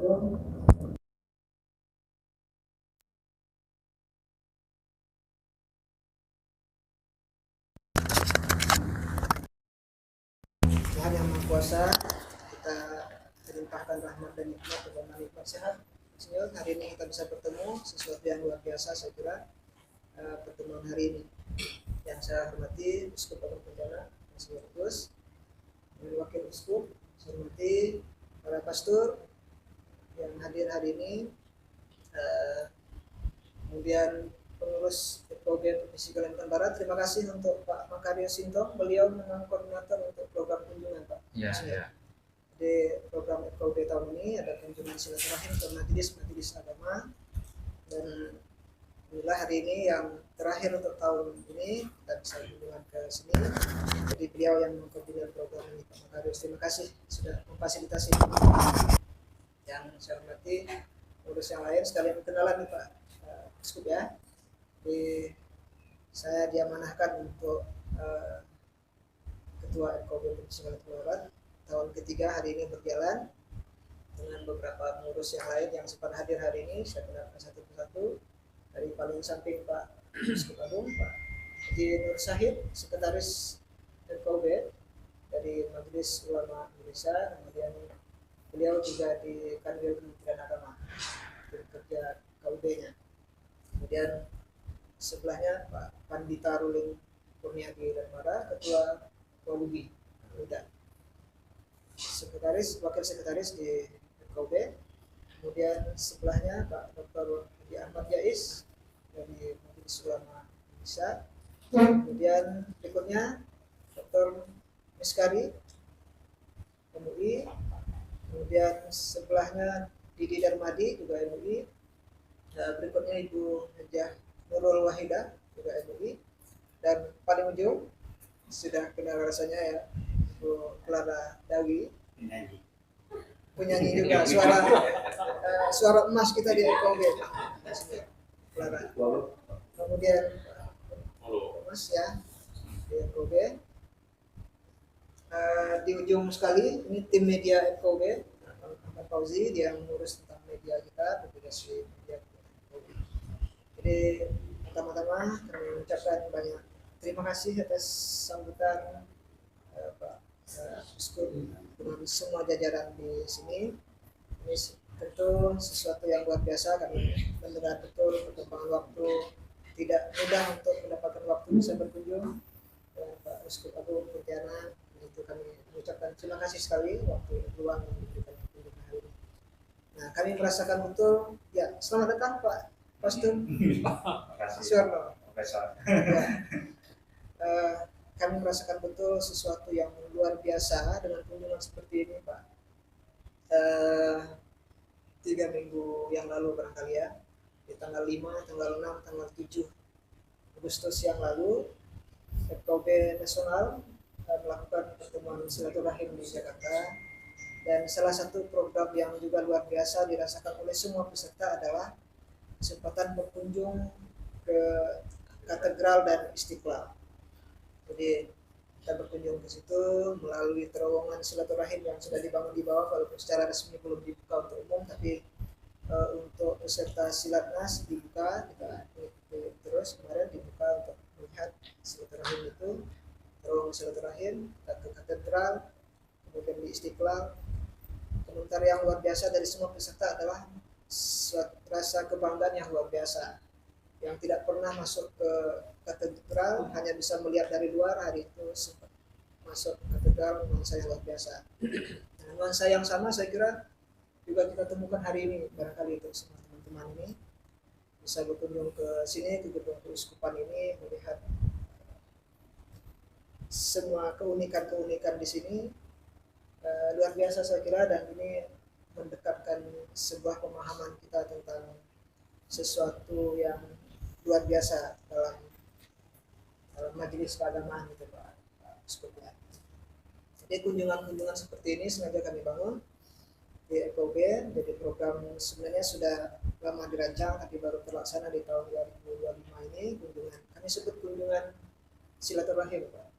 Tuhan yang Maha Kuasa, kita limpahkan rahmat dan nikmat kepada nikmat sehat. Senyum, hari ini kita bisa bertemu, sesuatu yang luar biasa saya kira pertemuan hari ini. Yang saya hormati Uskup Agung Pontianak, Monsinyur Gus, Wakil Uskup, saya hormati para pastor yang hadir hari ini, kemudian pengurus FKUB Provinsi Kalimantan Barat. Terima kasih untuk Pak Makario Sintong, beliau memang koordinator untuk program kunjungan Pak. Ya. Di program FKUB tahun ini ada kunjungan silaturahim ke majelis agama, dan inilah hari ini yang terakhir untuk tahun ini kita bisa kunjungan ke sini. Jadi beliau yang mengkoordinir program ini, Pak Makario. Terima kasih sudah memfasilitasi. Yang saya hormati pengurus yang lain, sekalian kenalan nih Pak Uskup ya. Saya diamanahkan untuk Ketua FKUB Provinsi Kalimantan Barat tahun ketiga hari ini berjalan dengan beberapa pengurus yang lain yang sempat hadir hari ini. Saya kenalkan satu persatu. Dari paling samping Pak Uskup Agung, Pak Haji Nur Syahid, Sekretaris FKUB dari Majelis Ulama Indonesia, kemudian beliau juga di Kanwil Kementerian Agama bekerja KUB-nya. Kemudian sebelahnya Pak Pandita Ruling Kurniadi Darmara, Ketua Walubi Muda, Wakil Sekretaris di FKUB. Kemudian sebelahnya Pak Dr. Haji Ahmad Jais dari Majelis Ulama Indonesia. Kemudian berikutnya Dr. Miskari MUI. Kemudian sebelahnya Didi Darmadi juga MUI. Berikutnya Ibu Hajah Nurul Wahida juga MUI. Dan paling ujung sudah kenal rasanya ya, Bu Clara Dawi, penyanyi juga, suara emas kita di FKUB, Clara. Kemudian Mas ya di FKUB. Di ujung sekali ini tim media FKUB, Ahmad Fauzi, dia mengurus tentang media kita, publikasi media FKUB. Jadi pertama-tama kami mengucapkan banyak terima kasih atas sambutan Pak Uskup dengan semua jajaran di sini. Ini tentu sesuatu yang luar biasa. Kami mendengar betul perkembangan waktu, tidak mudah untuk mendapatkan waktu bisa berkunjung. Pak Uskup Agung Pontianak, itu kami mengucapkan terima kasih sekali waktu luang yang diberikan kunjungan hari ini. Nah, kami merasakan betul ya. Selamat datang Pak Pastor Suwarno. Kami merasakan betul sesuatu yang luar biasa dengan kunjungan seperti ini Pak. 3 minggu yang lalu barangkali ya, di tanggal 5, tanggal 6, tanggal 7 Agustus yang lalu, FKUB Nasional melakukan pertemuan silaturahim di Jakarta. Dan salah satu program yang juga luar biasa dirasakan oleh semua peserta adalah kesempatan berkunjung ke Katedral dan Istiqlal. Jadi kita berkunjung ke situ melalui terowongan silaturahim yang sudah dibangun di bawah, walaupun secara resmi belum dibuka untuk umum, tapi untuk peserta silatnas dibuka. Kita terus kemarin dibuka untuk melihat silaturahim itu, terowongan silaturahim, kita ke katedral, kemudian di Istiqlal. Komentar yang luar biasa dari semua peserta adalah rasa kebanggaan yang luar biasa. Yang tidak pernah masuk ke katedral, hanya bisa melihat dari luar, hari itu sempat masuk katedral, nuansa yang luar biasa. Nah, nuansa yang sama saya kira juga kita temukan hari ini, barangkali itu semua teman-teman ini bisa berkunjung ke sini, ke gedung keuskupan ini, melihat semua keunikan-keunikan di sini. Luar biasa saya kira, dan ini mendekatkan sebuah pemahaman kita tentang sesuatu yang luar biasa dalam majelis keagamaan itu Pak Uskup. Jadi kunjungan-kunjungan seperti ini sengaja kami bangun di FKUB. Jadi program sebenarnya sudah lama dirancang tapi baru terlaksana di tahun 2025 ini. Kunjungan kami sebut kunjungan silaturahim Pak.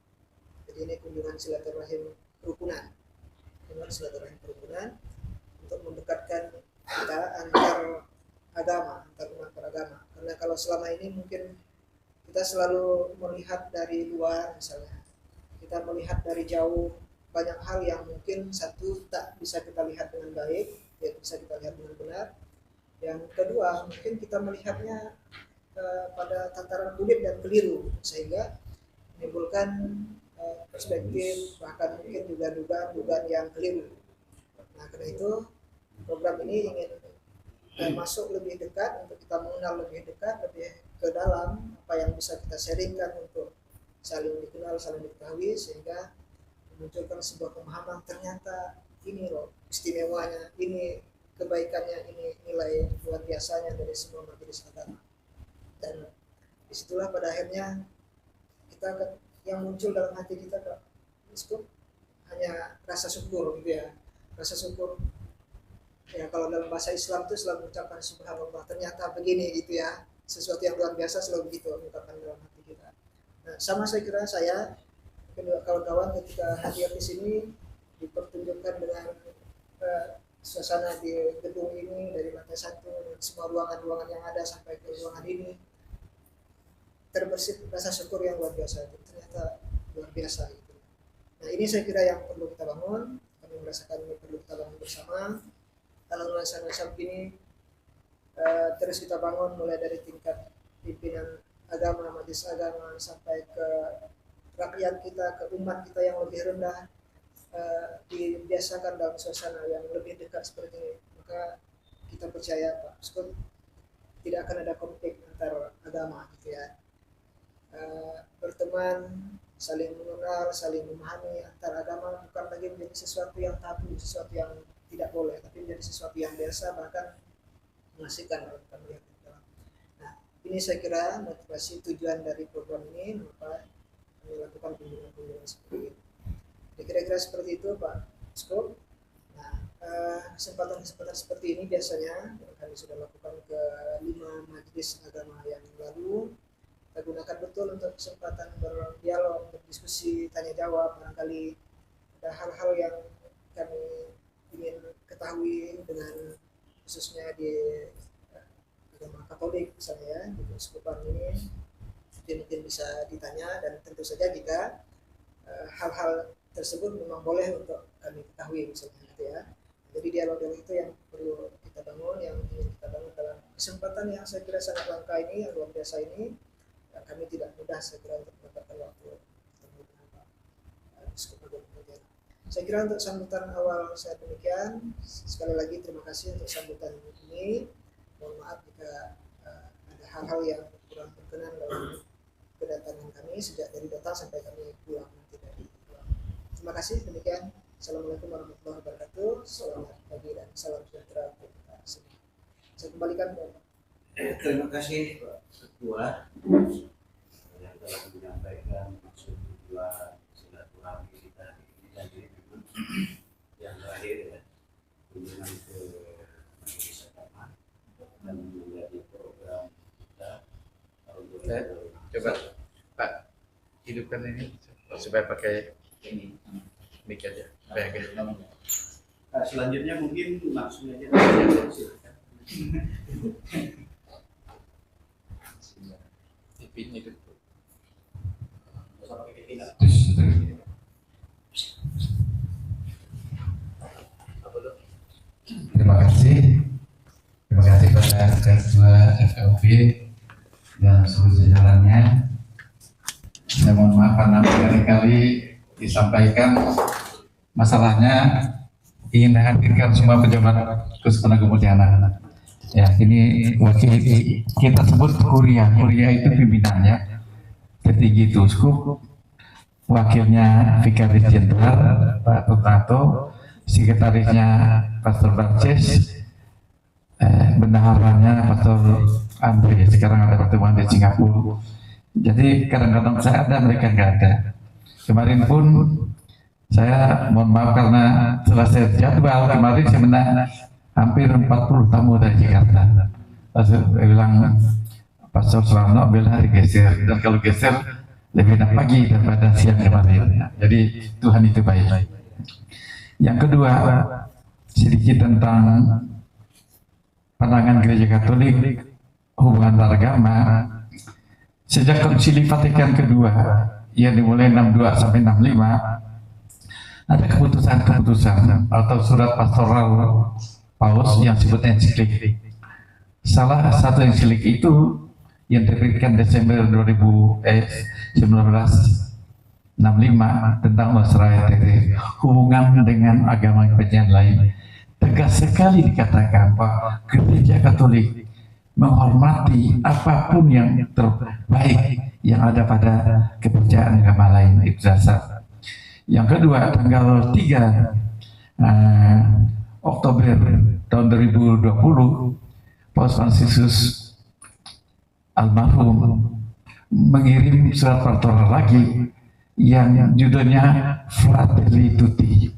Jadi ini kunjungan silaturahim kerukunan, kunjungan silaturahim kerukunan untuk mendekatkan kalau selama ini mungkin kita selalu melihat dari luar, misalnya kita melihat dari jauh banyak hal yang mungkin satu tak bisa kita lihat dengan baik, tidak bisa kita lihat dengan benar. Yang kedua, mungkin kita melihatnya pada tataran kulit dan keliru, sehingga menimbulkan perspektif, bahkan mungkin juga dugaan yang keliru. Nah, karena itu program ini ingin masuk lebih dekat, untuk kita mengenal lebih dekat, lebih ke dalam apa yang bisa kita sharingkan untuk saling dikenal, saling diketahui, sehingga memunculkan sebuah pemahaman, ternyata ini loh istimewanya, ini kebaikannya, ini nilai luar biasanya dari semua majelis agama. Dan disitulah pada akhirnya kita yang muncul dalam hati kita, Pak Uskup, hanya rasa syukur gitu ya, rasa syukur ya. Kalau dalam bahasa Islam itu selalu mengucapkan subhanallah, ternyata begini gitu ya, sesuatu yang luar biasa selalu begitu mengucapkan dalam hati kita. Nah, sama saya kira saya kedua kawan-kawan ketika hadir di sini dipertunjukkan dengan suasana di gedung ini, dari lantai 1 dan semua ruangan-ruangan yang ada sampai ke ruangan ini, terbersit rasa syukur yang luar biasa, itu ternyata luar biasa gitu. Nah, ini saya kira yang perlu kita bangun, kami merasakan ini perlu kita bangun bersama. Kalau nuansa-nuansa begini terus kita bangun mulai dari tingkat pimpinan agama, majelis agama, sampai ke rakyat kita, ke umat kita yang lebih rendah, dibiasakan dalam suasana yang lebih dekat seperti ini. Maka kita percaya Pak Uskup, tidak akan ada konflik antar agama gitu ya. Berteman, saling mengenal, saling memahami antar agama bukan lagi menjadi sesuatu yang tabu, sesuatu yang tidak boleh, tapi menjadi sesuatu yang biasa, bahkan mengasihkan kalau kita melihat. Nah, ini saya kira motivasi tujuan dari program ini, mengapa kami lakukan kunjungan-kunjungan seperti itu. Jadi kira-kira seperti itu Pak Uskup. Nah, kesempatan-kesempatan seperti ini biasanya kami sudah lakukan ke 5 majelis agama yang lalu. Kita gunakan betul untuk kesempatan berdialog, berdiskusi, tanya jawab. Barangkali ada hal-hal yang kami ingin ketahui, dengan khususnya di agama Katolik misalnya ya, di keuskupan ini mungkin bisa ditanya, dan tentu saja jika hal-hal tersebut memang boleh untuk kami ketahui misalnya gitu ya. Jadi dialog-dialog itu yang perlu kita bangun, yang ingin kita bangun dalam kesempatan yang saya kira sangat langka ini, yang luar biasa ini. Kami tidak mudah saya kira untuk mendapatkan waktu ketemu dengan Pak Uskup Agung Pontianak. Saya kira untuk sambutan awal saya demikian. Sekali lagi terima kasih untuk sambutan ini. Mohon maaf jika ada hal-hal yang kurang berkenan dalam kedatangan kami sejak dari datang sampai kami pulang nanti dari pulang. Terima kasih, demikian. Assalamualaikum warahmatullahi wabarakatuh. Selamat pagi dan salam sejahtera untuk kita semua. Saya kembalikan ke Terima kasih Pak Ketua yang telah menyampaikan maksud tujuan silaturahmi kita ini, dan ini memang yang terakhir ya, kunjungan ke majelis agama dan menjadi program kita tahun 2020. Coba Pak hidupkan ini supaya pakai ini mic aja. Baik. Nah, selanjutnya mungkin langsung aja silakan. TV-nya itu. Terima kasih pada Ketua FLB dan seluruh jajarannya. Saya mohon maaf karena berkali-kali disampaikan masalahnya ingin menghadirkan semua pejabat Keuskupan Agung Pontianak. Ya, ini wakil kita sebut kuria itu pimpinannya, petinggi Uskup, wakilnya Vikaris Jenderal Pak Tutato, sekretarisnya Pastor Barces, bendaharanya Pastor Andre. Sekarang ada pertemuan di Singapura. Jadi kadang-kadang saya ada, mereka nggak ada. Kemarin pun saya mohon maaf karena selesai jadwal kemarin saya menang hampir 40 tamu dari Jakarta. Pastor bilang, Pastor Selano bilang digeser, dan kalau geser lebih enak pagi daripada siang kemarin. Jadi Tuhan itu baik. Yang kedua, sedikit tentang pandangan Gereja Katolik hubungan antaragama sejak Konsili Vatikan kedua yang dimulai 62 sampai 65 ada keputusan-keputusan atau surat pastoral Paus yang disebut ensiklik. Salah satu ensiklik itu yang diterbitkan Desember 1965 tentang Nostra Aetate, hubungan dengan agama kepercayaan lain. Tegas sekali dikatakan bahwa Gereja Katolik menghormati apapun yang terbaik yang ada pada kepercayaan agama lain. Itu dasar. Yang kedua, tanggal 3 Oktober tahun 2020, Paus Fransiskus almarhum mengirim surat pastoral lagi yang judulnya Fratelli Tutti.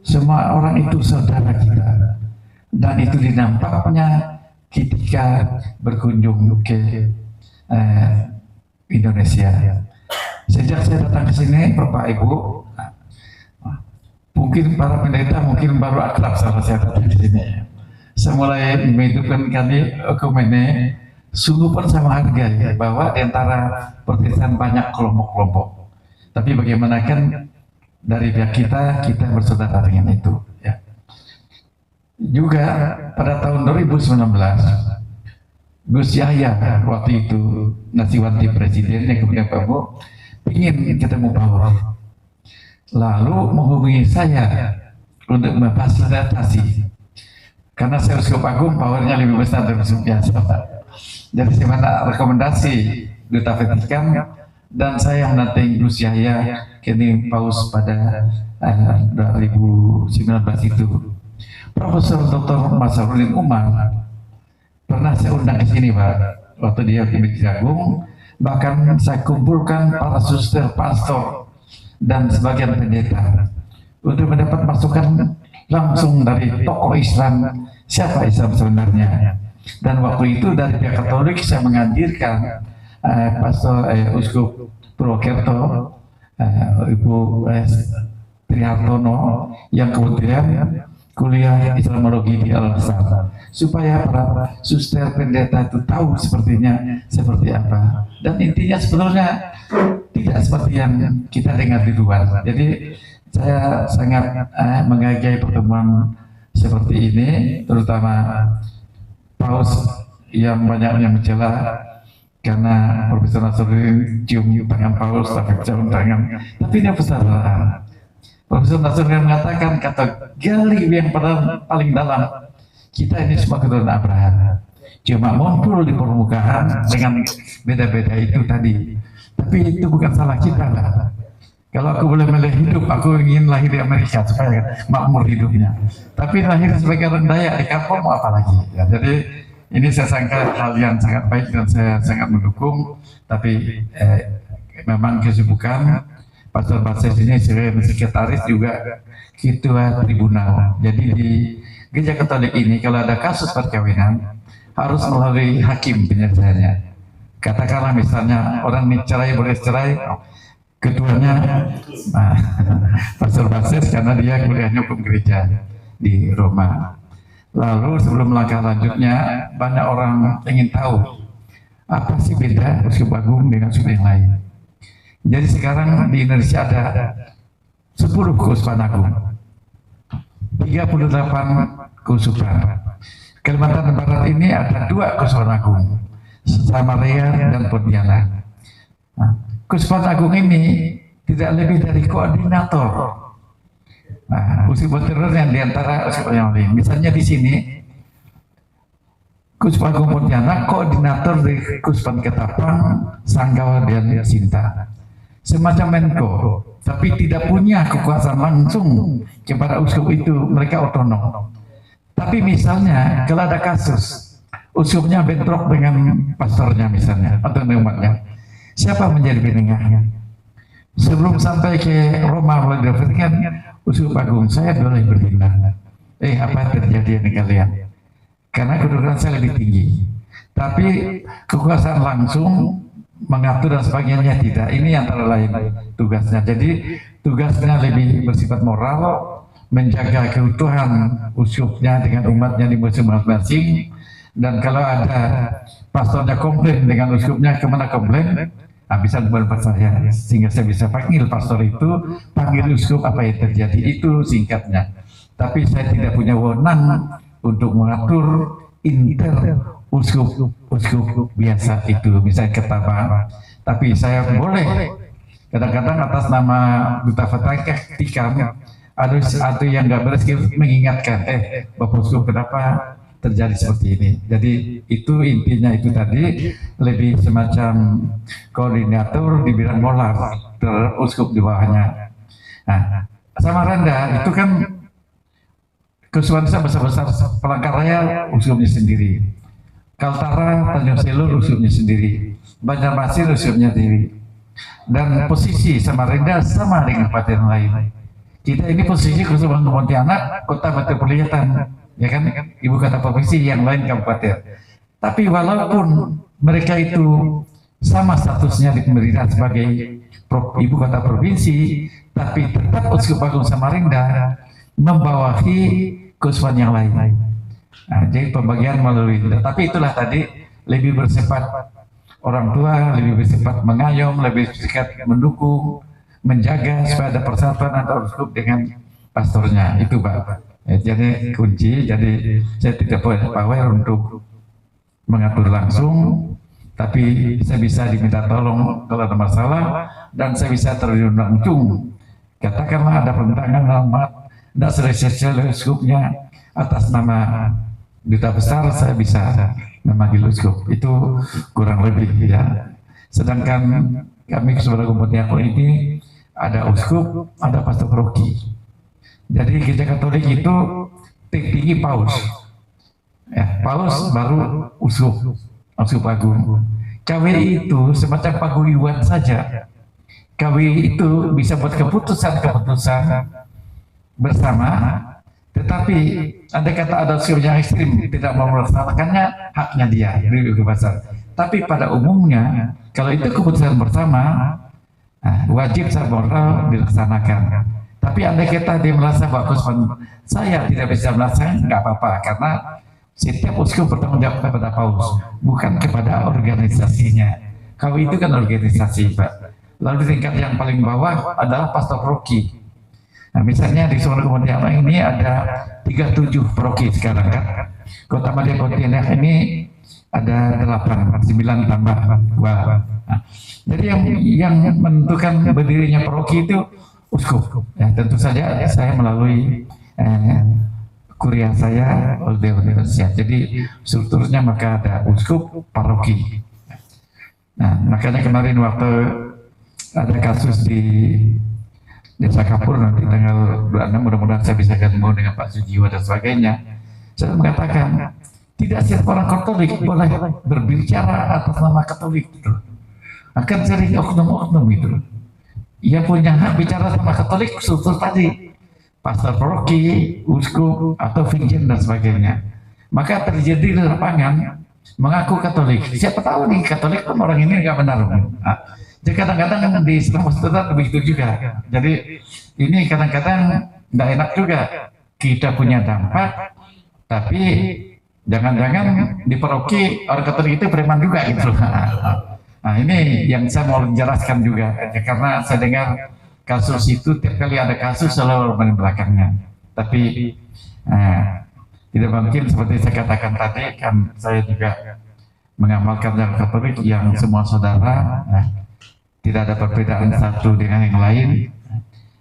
Semua orang itu saudara kita, dan itu dinampaknya ketika berkunjung ke Indonesia. Sejak saya datang ke sini, Bapak Ibu, mungkin para pendeta mungkin baru akrab sama saya datang di sini. Saya mulai menghidupkan kami ekumene, sungguh pun sama harga ya, bahwa di antara Protestan banyak kelompok-kelompok. Tapi bagaimana kan dari pihak kita bersaudara dengan itu. Ya. Juga pada tahun 2019, Gus Yahya waktu itu Nasiwanti Presiden yang kemudian Pak Bu ingin ketemu Paus, lalu menghubungi saya untuk memfasilitasi, karena saya uskup agung powernya lebih besar dari uskup biasa. Dari mana rekomendasi Duta Vatikan, dan saya menanti Gus Yahya kini Paus pada 2019 itu. Profesor Dr. Masarudin Umar pernah saya undang ke sini Pak, waktu dia di Gereja Agung. Bahkan saya kumpulkan para suster, pastor, dan sebagian pendeta untuk mendapat masukan langsung dari tokoh Islam, siapa Islam sebenarnya. Dan waktu itu dari pihak Katolik saya menganjurkan Pastor Uskup Purwokerto, Ibu Trihartono yang kemudian kuliah Islamologi di Al-Azhar, supaya para suster pendeta itu tahu sepertinya seperti apa. Dan intinya sebetulnya tidak seperti yang kita dengar di luar. Jadi saya sangat menghargai pertemuan seperti ini, terutama Paus yang banyak yang mencela karena Profesor Nasruddin cium tangan Paus tapi cium tangan, tapi dia persaudaraan. Profesor Nasruddin mengatakan, kata gali yang paling dalam, kita ini semua keturunan Abraham, cuma muncul di permukaan dengan beda-beda itu tadi, tapi itu bukan salah kita lah. Kalau aku boleh milih hidup, aku ingin lahir di Amerika supaya makmur hidupnya. Tapi lahir sebagai orang Dayak di kampung mau apa lagi? Ya, jadi ini saya sangka hal yang sangat baik dan saya sangat mendukung. Tapi memang kesibukan Pastor Bases ini sebagai sekretaris juga ketua tribunal. Jadi di Gereja Katolik ini kalau ada kasus perkawinan harus melalui hakim penyelesaiannya. Katakanlah misalnya orang cerai boleh cerai. Ketuanya Pastor Bases karena dia kuliahnya hukum gereja di Roma. Lalu sebelum langkah lanjutnya, banyak orang ingin tahu apa sih beda Uskup Agung dengan uskup yang lain. Jadi sekarang di Indonesia ada 10 keuskupan agung, 38 keuskupan. Kalimantan Barat ini ada 2 keuskupan agung, Samaria dan Pontianak. Keuskupan Agung ini tidak lebih dari koordinator. Uskup terus yang diantara uskup yang lain. Misalnya di sini, Keuskupan Agung Pontianak koordinator dari Keuskupan Ketapang, Sanggawa dan Sinta. Semacam Menko, tapi tidak punya kekuasaan langsung kepada uskup itu. Mereka otonom. Tapi misalnya kalau ada kasus, uskupnya bentrok dengan pastornya misalnya atau dengan umatnya, siapa menjadi penengahnya? Sebelum sampai ke Roma melalui Vatikan, Uskup Agung saya boleh bertindak. Apa yang terjadi di kalian? Karena kedudukan saya lebih tinggi. Tapi kekuasaan langsung mengatur dan sebagainya tidak. Ini antara lain tugasnya. Jadi tugasnya lebih bersifat moral, menjaga keutuhan uskupnya dengan umatnya di musim masing-masing, Dan kalau ada pastornya komplain dengan uskupnya, kemana komplain? Bisa mendapat saya, sehingga saya bisa panggil pastor itu, panggil uskup apa yang terjadi, itu singkatnya. Tapi saya tidak punya wewenang untuk mengatur inter uskup biasa itu, misalnya ketama. Tapi saya boleh kadang-kadang atas nama duta Vatikan ada yang nggak beres mengingatkan, Bapak Uskup kenapa terjadi seperti ini. Jadi itu intinya itu tadi, lebih semacam koordinator di bidang moral terhadap uskup di bawahnya. Nah, Samarinda itu kan kesulitan besar-besar, Palangkaraya uskupnya sendiri, Kaltara, Tanjung Selur uskupnya sendiri, Banjarmasin uskupnya sendiri. Dan posisi Samarinda sama dengan kabupaten lain. Kita ini posisi Kesultanan Pontianak, kota metropolitan, ya kan, ibu kota provinsi, yang lain kabupaten. Tapi walaupun mereka itu sama statusnya di pemerintah sebagai ibu kota provinsi, tapi tetap Uskup Agung Samarinda membawahi keuskupan yang lain. Nah, jadi pembagian melalui, tapi itulah tadi lebih bersifat orang tua, lebih bersifat mengayom, lebih bersifat mendukung, menjaga supaya ada persatuan antara uskup dengan pastornya, itu Pak. Jadi kunci, jadi saya tidak punya power untuk mengatur langsung, tapi saya bisa diminta tolong kalau ada masalah, dan saya bisa terjun langsung. Katakanlah ada penentangan alamat, tidak selesai uskupnya, atas nama duta besar saya bisa memanggil uskup, itu kurang lebih ya. Sedangkan kami sebagai Pontianak ini ada uskup, ada pastor paroki. Jadi Gereja Katolik itu tinggi paus, ya, paus baru uskup agung. KWI itu semacam paguyuban saja. KWI itu bisa buat keputusan bersama, tetapi andai kata ada uskup yang ekstrim tidak mau melaksanakannya, haknya dia, beri kebebasan. Tapi pada umumnya kalau itu keputusan bersama, wajib secara moral dilaksanakan. Tapi andai kata dia merasa bagus, saya tidak bisa melaksanakan, nggak apa-apa, karena setiap uskup bertanggung jawab kepada paus, bukan kepada organisasinya. Kalau itu kan organisasi, Pak. Lalu di tingkat yang paling bawah adalah pastor paroki. Nah, misalnya di Sumatera Pontianak ini ada 37 paroki sekarang kan. Kota Madia Pontianak ini ada 9 tambah 2. Nah, jadi yang menentukan berdirinya paroki itu uskup. Ya, tentu saja saya melalui kuliah saya oleh universitas. Jadi strukturnya maka ada uskup, paroki. Nah, makanya kemarin waktu ada kasus di Desa Kapur, nanti tanggal 26 mudah-mudahan saya bisa ketemu dengan Pak Sujiwo dan sebagainya. Saya mengatakan tidak setiap orang Katolik boleh berbicara atas nama Katolik gitu. Akan sering oknum-oknum gitu. Ia punya hak bicara sama Katolik, struktur tadi, pastor paroki, uskup, atau vikjen dan sebagainya. Maka terjadi di lapangan mengaku Katolik. Siapa tahu nih Katolik pun orang ini nggak benar. Jadi kadang-kadang di Islam Protestan begitu juga. Jadi ini kadang-kadang nggak enak juga. Kita punya dampak, tapi jangan-jangan di paroki orang Katolik itu preman juga gitu. Nah, ini yang saya mau jelaskan juga, karena saya dengar kasus itu tiap kali ada kasus selalu di belakangnya. Tapi tidak mungkin seperti saya katakan tadi, kan saya juga mengamalkan yang Katolik yang semua saudara, tidak ada perbedaan satu dengan yang lain,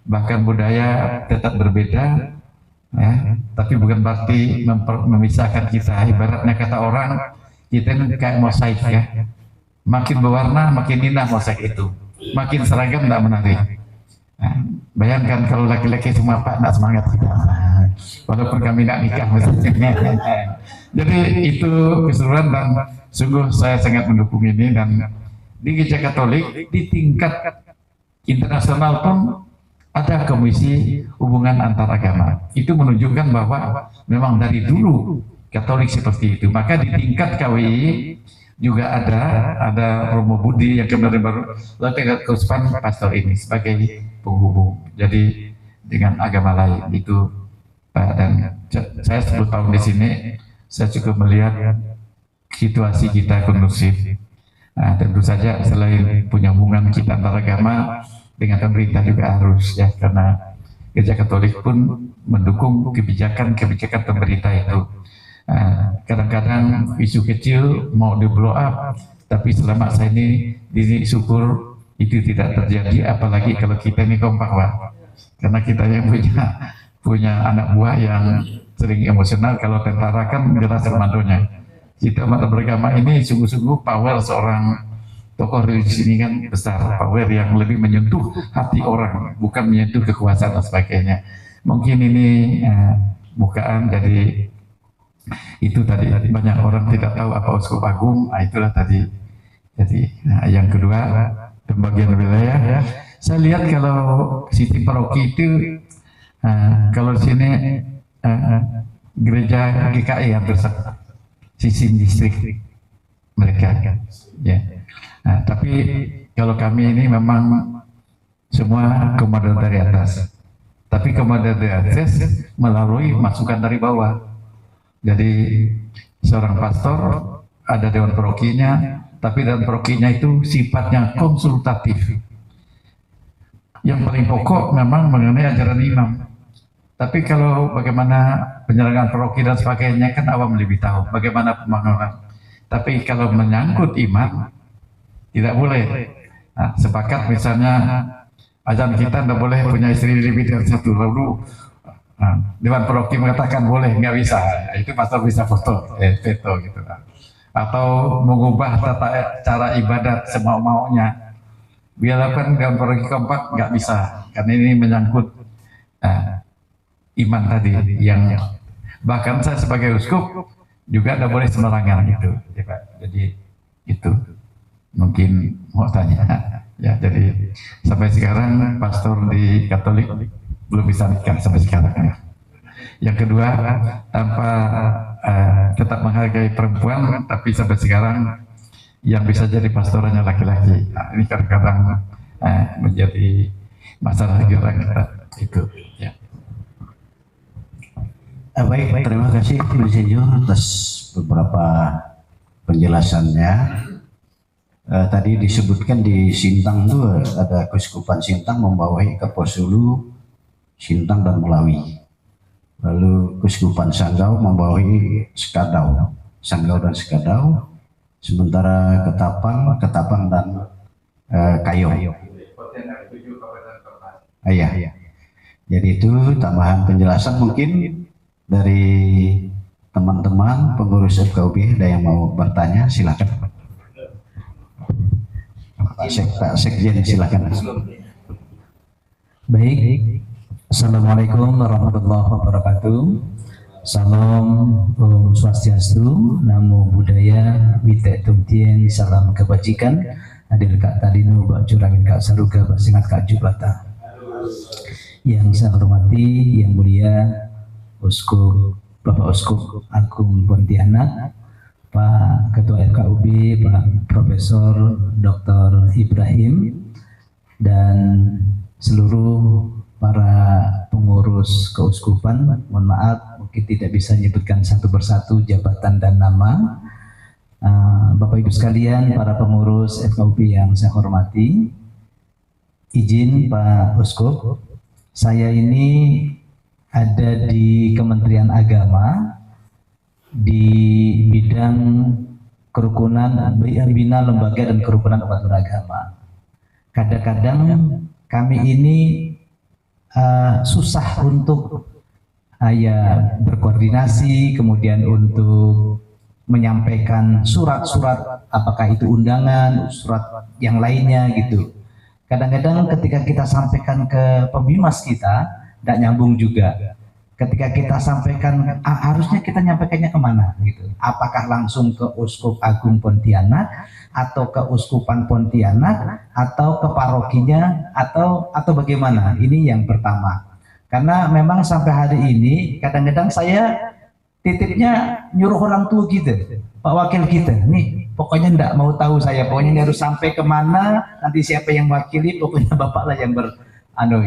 bahkan budaya tetap berbeda, ya, tapi bukan berarti memisahkan kita. Ibaratnya kata orang, kita ini kayak mosaik ya. Makin berwarna, makin indah mosaik itu. Makin seragam, tidak menarik. Nah, bayangkan kalau laki-laki semua Pak, tidak semangat kita. Walaupun kami tidak nikah misalnya. Jadi itu keseluruhan, dan sungguh saya sangat mendukung ini. Dan di Gereja Katolik, di tingkat internasional pun ada komisi hubungan antar agama. Itu menunjukkan bahwa memang dari dulu Katolik seperti itu. Maka di tingkat KWI juga ada Romo Budi yang kemarin baru tingkat keuskupan pastor ini sebagai penghubung. Jadi dengan agama lain itu Pak, dan saya 10 tahun di sini, saya cukup melihat situasi kita kondusif. Nah, tentu saja selain punya hubungan kita antara agama dengan pemerintah juga harus ya, karena Gereja Katolik pun mendukung kebijakan-kebijakan pemerintah itu. Kadang-kadang isu kecil mau di blow up, tapi selama saya ini syukur itu tidak terjadi, apalagi kalau kita ini kompak, Pak. Karena kita yang punya anak buah yang sering emosional, kalau tentara kan jelas komandonya. Kita umat beragama ini sungguh-sungguh power seorang tokoh religius ini kan besar, power yang lebih menyentuh hati orang, bukan menyentuh kekuasaan dan sebagainya. Mungkin ini bukaan, jadi itu tadi banyak orang tidak tahu apa uskup agung, itulah tadi. Jadi yang kedua pembagian wilayah. Saya lihat kalau Siti Paroki itu kalau sini gereja GKI yang besar, Sisin distrik mereka ya. Tapi kalau kami ini memang semua komando dari atas, tapi komando dari atas melalui masukan dari bawah. Jadi seorang pastor ada dewan parokinya, tapi dewan parokinya itu sifatnya konsultatif. Yang paling pokok memang mengenai ajaran imam. Tapi kalau bagaimana penyelenggaraan paroki dan sebagainya kan awam lebih tahu bagaimana pembangunan. Tapi kalau menyangkut iman tidak boleh. Sepakat misalnya azan kita tidak boleh punya istri lebih dari satu, lalu dewan paroki mengatakan boleh, nggak bisa. Itu pastor bisa veto gitu. Atau mengubah tata cara ibadat semau-maunya. Biarpun dewan paroki kompak nggak bisa, karena ini menyangkut iman tadi, yang bahkan saya sebagai uskup juga tidak boleh sembarangan gitu ya Pak. Jadi itu mungkin mau tanya ya. Jadi sampai sekarang pastor di Katolik belum bisa nikah sampai sekarang ya. Yang kedua, tanpa tetap menghargai perempuan, tapi sampai sekarang yang bisa jadi pastornya laki-laki. Ini kadang-kadang menjadi masalah kita itu ya. Baik, terima kasih Presiden atas beberapa penjelasannya. Tadi disebutkan di Sintang itu ada Keuskupan Sintang membawahi Kaposulu, Sintang dan Melawi. Lalu Keuskupan Sanggau membawahi Sanggau dan Sekadau. Sementara Ketapang dan Kayo. Iya. Jadi itu tambahan penjelasan mungkin dari teman-teman pengurus FKUB. Ada yang mau bertanya, silakan. Pak Sekjen, silakan. Baik, Assalamualaikum warahmatullahi wabarakatuh. Salam Om Swastiastu, Namo Buddhaya, Witek Tumtien, salam kebajikan. Adil Kak Talinu, Bak Curangin Kak Saruga, Bak Singat Kak Juplata. Yang saya hormati, yang mulia Bapak Uskup Agung Pontianak, Pak Ketua FKUB, Pak Profesor Dr. Ibrahim, dan seluruh para pengurus keuskupan. Mohon maaf, mungkin tidak bisa menyebutkan satu persatu jabatan dan nama. Bapak Ibu sekalian, para pengurus FKUB yang saya hormati, izin Pak Uskup, saya ini ada di Kementerian Agama di bidang kerukunan, bina lembaga dan kerukunan umat beragama. Kadang-kadang kami ini susah untuk berkoordinasi, kemudian untuk menyampaikan surat-surat, apakah itu undangan, surat yang lainnya gitu. Kadang-kadang ketika kita sampaikan ke pembimas kita, tidak nyambung juga. Ketika kita sampaikan, harusnya kita nyampaikannya kemana gitu. Apakah langsung ke Uskup Agung Pontianak, atau ke Uskupan Pontianak, atau ke parokinya, atau bagaimana? Ini yang pertama. Karena memang sampai hari ini kadang-kadang saya titipnya nyuruh orang tua kita, Pak Wakil kita, nih pokoknya enggak mau tahu saya, pokoknya ini harus sampai kemana, nanti siapa yang wakili, pokoknya Bapak lah yang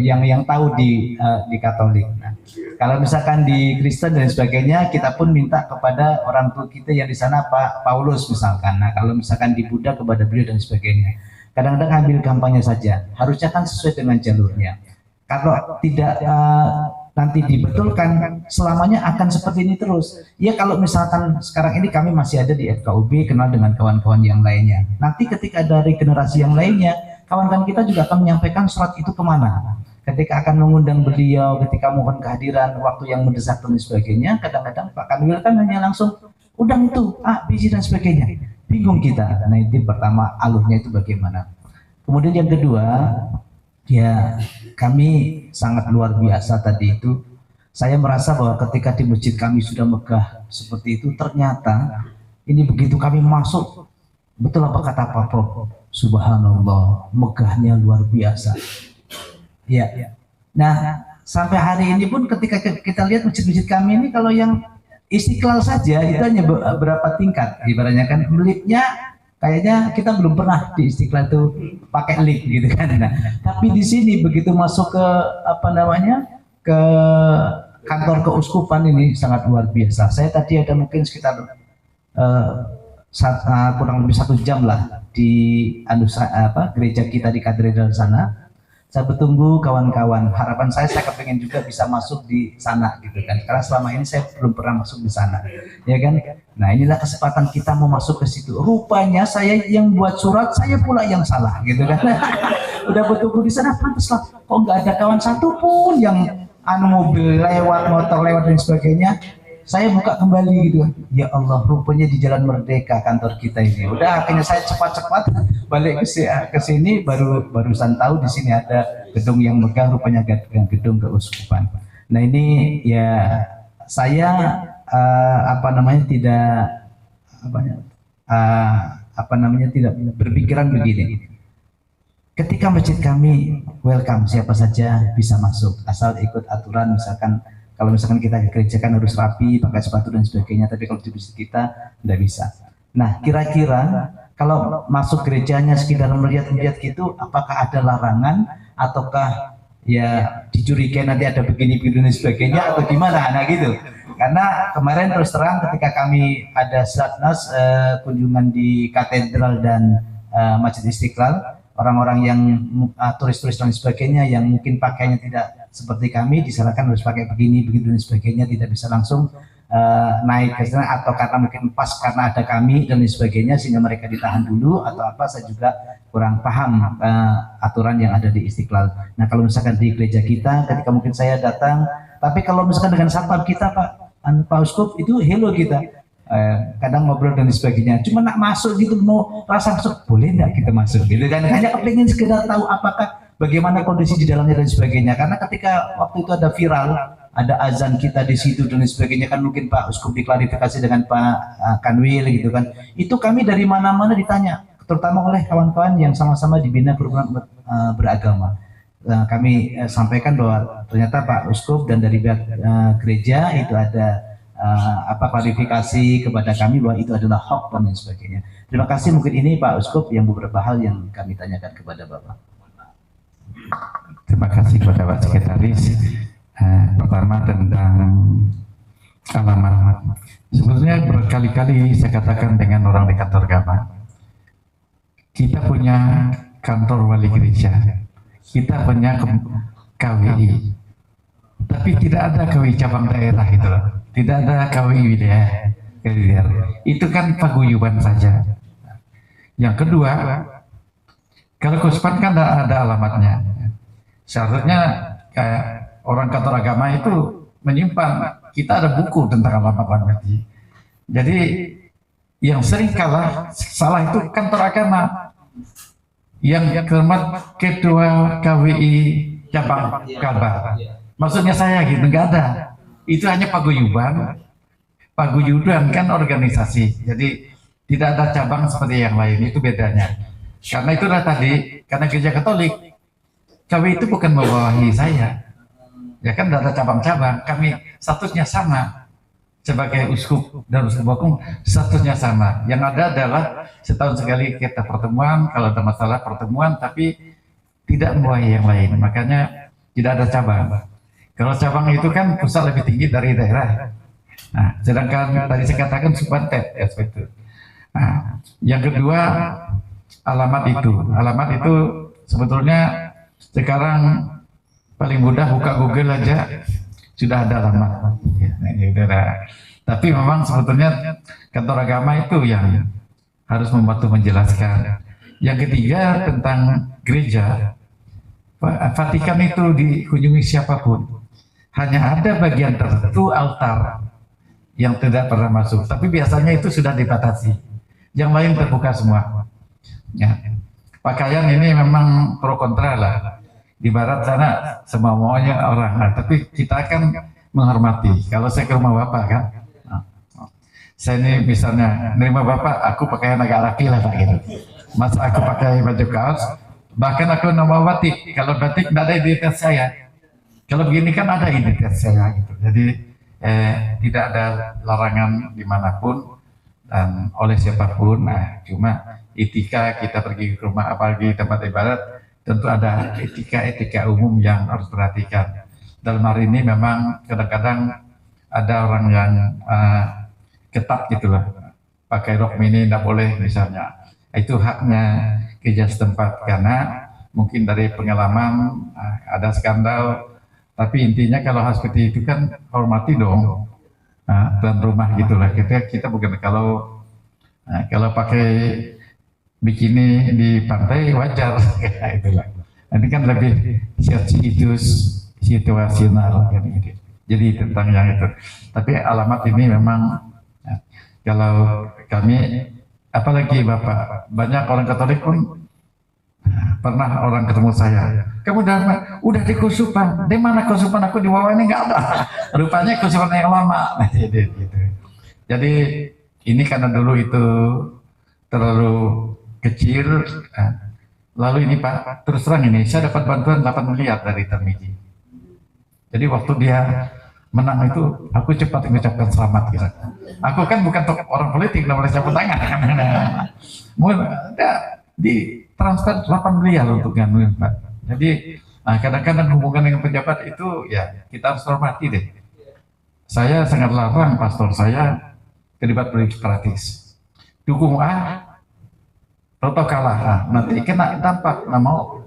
yang tahu di Katolik. Nah, kalau misalkan di Kristen dan sebagainya, kita pun minta kepada orang tua kita yang di sana, Pak Paulus misalkan. Nah, kalau misalkan di Buddha kepada beliau dan sebagainya. Kadang-kadang ambil gampangnya saja. Harusnya kan sesuai dengan jalurnya. Kalau tidak nanti dibetulkan, selamanya akan seperti ini terus. Ya kalau misalkan sekarang ini kami masih ada di FKUB, kenal dengan kawan-kawan yang lainnya. Nanti ketika dari generasi yang lainnya, kawan-kawan kita juga akan menyampaikan surat itu kemana. Ketika akan mengundang beliau, ketika mohon kehadiran, waktu yang mendesak dan sebagainya, kadang-kadang Pak Kanwil kan hanya langsung, undang itu, A, B, C dan sebagainya. Bingung kita. Nah itu pertama, alurnya itu bagaimana. Kemudian yang kedua, ya kami sangat luar biasa tadi itu. Saya merasa bahwa ketika di masjid kami sudah megah seperti itu, ternyata ini begitu kami masuk, betul apa kata Pak Prof, subhanallah, megahnya luar biasa. Ya. Nah sampai hari ini pun ketika kita lihat masjid-masjid kami ini, kalau yang Istiqlal saja itu hanya berapa tingkat, ibaratnya kan liftnya kayaknya kita belum pernah di Istiqlal itu pakai lift gitu kan. Nah, tapi di sini begitu masuk ke ke kantor keuskupan ini sangat luar biasa. Saya tadi ada mungkin sekitar kurang lebih 1 jam lah di gereja kita di katedral sana. Saya bertunggu kawan-kawan. Harapan saya kepingin juga bisa masuk di sana gitu kan. Karena selama ini saya belum pernah masuk di sana, ya kan. Nah inilah kesempatan kita mau masuk ke situ. Rupanya saya yang buat surat, saya pula yang salah gitu kan. Udah bertunggu di sana, pantaslah. Kok nggak ada kawan satu pun yang mobil lewat, motor lewat dan sebagainya. Saya buka kembali gitu. Ya Allah, rupanya di Jalan Merdeka kantor kita ini. Udah akhirnya saya cepat-cepat balik ke sini, barusan tahu di sini ada gedung yang megah, rupanya gedung keuskupan. Nah ini ya saya tidak berpikiran begini. Ketika masjid kami welcome, siapa saja bisa masuk asal ikut aturan. Misalkan kalau misalkan kita ke gereja kan harus rapi, pakai sepatu dan sebagainya, tapi kalau di masjid kita tidak bisa. Nah kira-kira kalau masuk gerejanya sekedar melihat-lihat gitu, apakah ada larangan ataukah ya dicurigai nanti ada begini-begini dan sebagainya atau gimana? Nah gitu. Karena kemarin terus terang ketika kami ada Satnas kunjungan di katedral dan Masjid Istiqlal, orang-orang yang turis-turis dan sebagainya yang mungkin pakaiannya tidak seperti kami, disarankan harus pakai begini, begitu dan sebagainya, tidak bisa langsung naik ke sana, atau karena mungkin pas karena ada kami dan sebagainya sehingga mereka ditahan dulu atau apa, saya juga kurang paham aturan yang ada di Istiqlal. Nah kalau misalkan di gereja kita ketika mungkin saya datang, tapi kalau misalkan dengan satpam kita Pak Uskup itu hello kita, kadang ngobrol dan sebagainya, cuma nak masuk gitu, mau rasa masuk boleh nggak kita masuk gitu kan, hanya kepingin sekedar tahu apakah bagaimana kondisi di dalamnya dan sebagainya. Karena ketika waktu itu ada viral, ada azan kita di situ dan sebagainya kan, mungkin Pak Uskup diklarifikasi dengan Pak Kanwil gitu kan, itu kami dari mana-mana ditanya, terutama oleh kawan-kawan yang sama-sama dibina perhubungan beragama. Kami sampaikan bahwa ternyata Pak Uskup dan dari pihak gereja itu ada klarifikasi kepada kami bahwa itu adalah hoax dan lain sebagainya. Terima kasih. Mungkin ini Pak Uskup yang beberapa hal yang kami tanyakan kepada Bapak. Terima kasih kepada Pak Sekretaris. Pertama tentang alamat. Sebetulnya berkali-kali saya katakan dengan orang di kantor agama, kita punya kantor wali gereja, kita punya KWI, tapi tidak ada KWI cabang daerah gitu loh, tidak ada KWI wilayah. Itu kan paguyuban saja. Yang kedua, kalau keuskupan kan ada alamatnya. Seharusnya kayak orang kantor agama itu menyimpan, kita ada buku tentang alamat. Jadi yang sering salah itu kantor agama. Yang keempat ketua KWI cabang Kalbar. Maksudnya saya gitu, nggak ada. Itu hanya paguyuban. Paguyuban kan organisasi. Jadi tidak ada cabang seperti yang lain, itu bedanya. Karena itulah tadi, karena gereja Katolik, KWI itu bukan membawahi saya. Ya kan tidak ada cabang-cabang, kami statusnya sama. Sebagai uskup dan uskup agung statusnya sama. Yang ada adalah setahun sekali kita pertemuan, kalau ada masalah pertemuan, tapi tidak membawahi yang lain. Makanya tidak ada cabang. Kalau cabang itu kan pusat lebih tinggi dari daerah. Nah, sedangkan tadi saya katakan Subantet ya seperti itu. Nah, yang kedua alamat itu. Alamat itu sebetulnya sekarang paling mudah buka Google aja sudah ada alamat. Ya. Tapi memang sebetulnya kantor agama itu yang harus membantu menjelaskan. Yang ketiga tentang gereja. Vatikan itu dikunjungi siapapun. Hanya ada bagian tertentu altar yang tidak pernah masuk. Tapi biasanya itu sudah dibatasi. Yang lain terbuka semua. Ya. Pakaian ini memang pro kontra lah. Di barat sana semua maunya orang. Nah, tapi kita akan menghormati. Kalau saya ke rumah bapak kan, saya ini misalnya nerima bapak, aku pakaian agak rapi lah Pak gitu. Mas aku pakai baju kaos, bahkan aku nama batik. Kalau batik tidak ada identitas saya. Kalau begini kan ada identitas saya gitu. Jadi tidak ada larangan dimanapun dan oleh siapapun. Nah, cuma etika kita pergi ke rumah apalagi tempat ibadat tentu ada etika umum yang harus perhatikan. Dalam hari ini memang kadang-kadang ada orang yang ketat gitulah, pakai rok mini tidak boleh misalnya. Itu haknya gereja setempat karena mungkin dari pengalaman ada skandal. Tapi intinya kalau hal seperti itu kan hormati dong tuan rumah gitulah. Kita bukan kalau pakai bikini di pantai wajar itulah. Nanti kan lebih situasional kan gitu. Jadi tentang yang itu. Tapi alamat ini memang kalau kami apalagi Bapak, banyak orang Katolik pun pernah orang ketemu saya. Kamu udah di kusupan, di mana kusupan aku di bawah ini nggak ada. Rupanya kusupan yang lama. Gitu. Jadi ini karena dulu itu terlalu kecil. Lalu ini Pak, terus terang ini saya dapat bantuan 8 miliar dari Tarmiji. Jadi waktu dia menang itu, aku cepat mengucapkan selamat gitu. Aku kan bukan orang politik, nggak boleh campur tangan. Di transfer 8 miliar untuk ganuin Pak. Jadi kadang-kadang hubungan dengan pejabat itu ya kita harus hormati deh. Saya sangat larang pastor saya terlibat politik praktis. Dukung atau kalah, nanti kena dampak, nggak mau.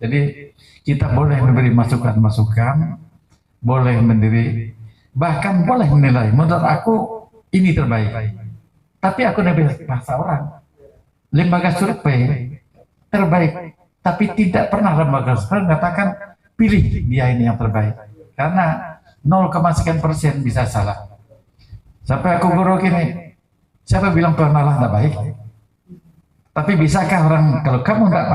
Jadi kita boleh memberi masukan-masukan, boleh mendiri, bahkan boleh menilai. Menurut aku ini terbaik. Tapi aku lebih bahasa orang. Lembaga survei terbaik, tapi tidak pernah lembaga survei mengatakan pilih dia ini yang terbaik. Karena 0,sekian % bisa salah. Sampai aku guru gini, siapa bilang Tuhan Allah tidak baik? Tapi bisakah orang kalau kamu tidak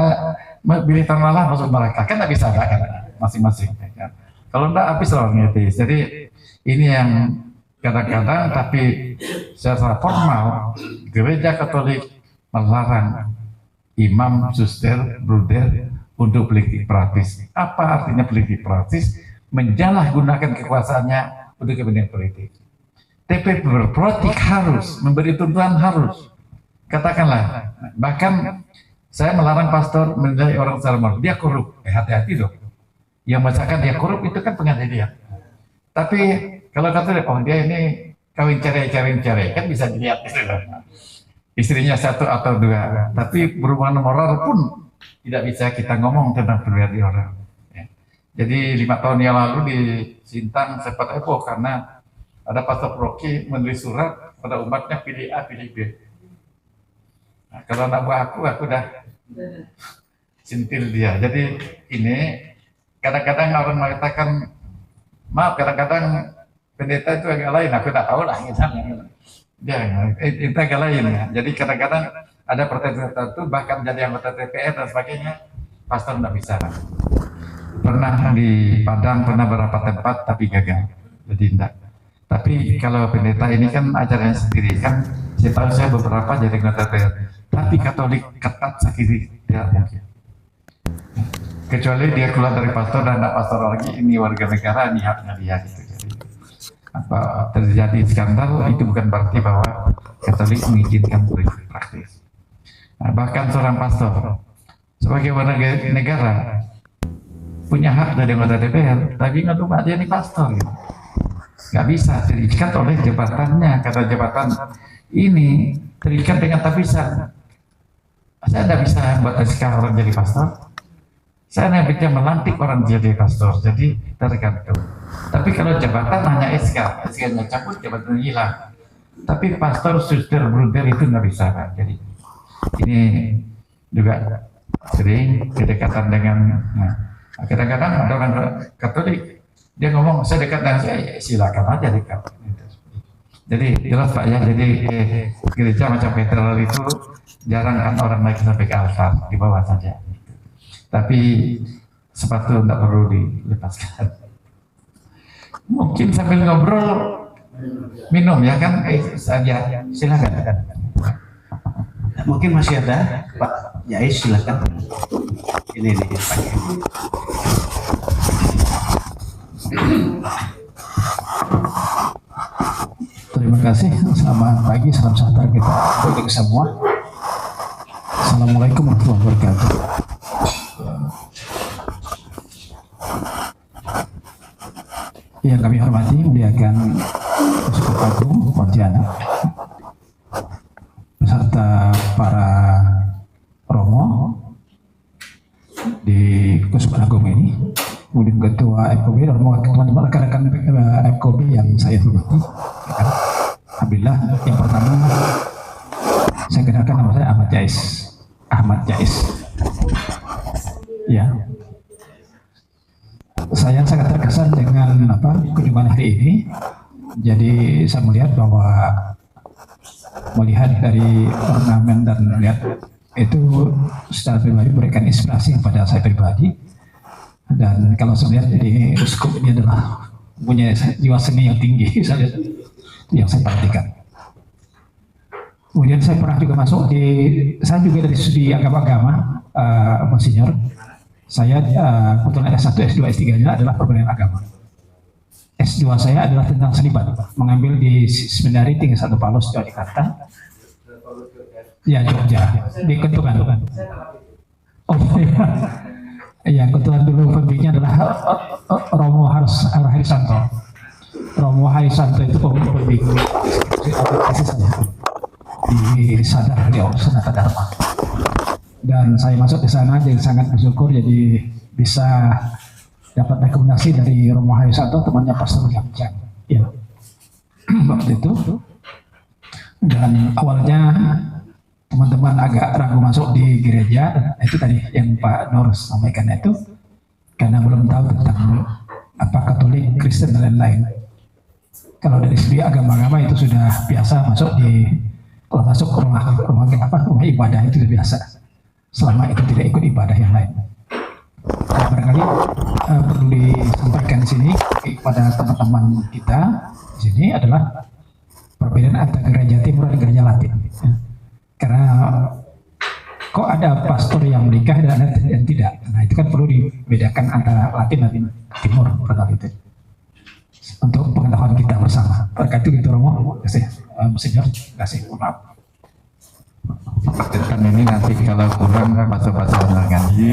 pilih Tuhan Allah masuk neraka? Kan tidak bisa kan? Masing-masing. Kan? Kalau tidak habis orang etis. Jadi ini yang kadang-kadang tapi secara formal gereja Katolik melarang imam, suster, bruder untuk politik praktis. Apa artinya politik praktis? Menjalahgunakan kekuasaannya untuk kepentingan politik. TP berpolitik harus, memberi tuntutan harus. Katakanlah, bahkan saya melarang pastor menilai orang secara moral. Dia korup, hati-hati dong. Yang masakan dia korup itu kan pengadilan. Tapi kalau kata oh dia ini kawin cerai, kan bisa dilihat istrinya 1 atau 2. Tapi berhubungan moral pun tidak bisa kita ngomong tentang pribadi orang. Ya. Jadi 5 tahun yang lalu di Sintang sempat heboh karena ada pastor Rocky menulis surat pada umatnya pilih A, pilih B. Nah, kalau anak buah aku udah sentil dia. Jadi ini kadang-kadang orang mengatakan, maaf kadang-kadang pendeta itu agak lain, aku tidak tahu lah misalnya. Ya, itu agak lain ya. Jadi kadang-kadang ada pertanyaan tertentu, bahkan jadi anggota TPR dan sebagainya, pastor tidak bisa. Pernah di Padang, pernah beberapa tempat, tapi gagal. Jadi tidak. Tapi kalau pendeta ini kan acaranya sendiri kan, saya tahu saya beberapa jadi anggota TPR. Tapi Katolik ketat sekali tidak mungkin. Kecuali dia keluar dari pastor dan tidak pastor lagi, ini warga negara, ini haknya dia gitu. Jadi apa terjadi skandal itu bukan berarti bahwa Katolik mengizinkan politik praktis. Nah, bahkan seorang pastor sebagai warga negara punya hak dari anggota DPR, tapi nggak lupa dia ini pastor gitu. Nggak bisa terikat oleh jabatannya, kata jabatan ini terikat dengan tapisan. Saya tidak bisa buat SK orang jadi pastor, saya hanya bisa melantik orang jadi pastor, jadi tergantung. Tapi kalau jabatan hanya SK, SK-nya cabut, jabatan hilang. Tapi pastor, suster, bruder itu nggak bisa kan. Jadi ini juga sering kedekatan dengan, nah, kadang-kadang ada orang Katolik dia ngomong saya dekat dengan saya, ya, silakan aja dekat. Jadi jelas Pak ya, jadi gereja macam katedral itu jarang kan orang naik sampai ke altar, di bawah saja. Tapi sepatu tidak perlu dilepaskan. Mungkin sambil ngobrol minum ya kan, saja silakan. Mungkin masih ada Pak Yais, silakan. Ini pakai. Terima kasih. Selamat pagi, salam sejahtera kita untuk semua. Assalamualaikum warahmatullahi wabarakatuh. Yang kami hormati, muliakan Uskup Agung Pontianak beserta para romo di Uskup Agung ini, kemudian ketua FKB dan teman-teman rekan-rekan FKB yang saya hormati. Alhamdulillah, yang pertama saya kenalkan nama saya Ahmad Jais. Ya, saya sangat terkesan dengan kunjungan hari ini. Jadi saya melihat bahwa melihat dari ornamen dan melihat itu secara pribadi memberikan inspirasi kepada saya pribadi. Dan kalau saya lihat jadi uskup ini adalah punya jiwa seni yang tinggi, saya yang saya perhatikan. Kemudian saya pernah juga masuk saya juga dari studi agama-agama, Monsinyur. Saya kebetulan S1, S2, S3-nya adalah perbedaan agama. S2 saya adalah tentang seniman, mengambil di Seminari Tinggi 1 Paulus, Yogyakarta. Ya, Jogja, di Kentungan. Oh iya. Ya, kebetulan dulu pembimbingnya adalah Romo Harisanto. Romo Harisanto itu pembimbing tesis saya di Sadar, di Sanata Dharma. Dan saya masuk di sana jadi sangat bersyukur, jadi bisa dapat rekomendasi dari Romo Harisanto, temannya Pastor Yamjang. Ya, waktu itu. Dan awalnya teman-teman agak ragu masuk di gereja, itu tadi yang Pak Nur sampaikan itu, karena belum tahu tentang Katolik, Kristen dan lain-lain. Kalau dari segi agama-agama itu sudah biasa masuk kalau masuk ke rumah ibadah itu sudah biasa, selama itu tidak ikut ibadah yang lain. Nah, barangkali perlu disampaikan di sini kepada teman-teman kita di sini adalah perbedaan antara gereja Timur dan gereja Latin. Karena kok ada pastor yang menikah dan tidak. Nah, itu kan perlu dibedakan antara Latin dan Timur pada itu. Untuk pengetahuan kita bersama. Berkat itu Romo, kasih Monsinyur, kasih maaf. Kan ini nanti kalau kurang bahasa-bahasa ngaji,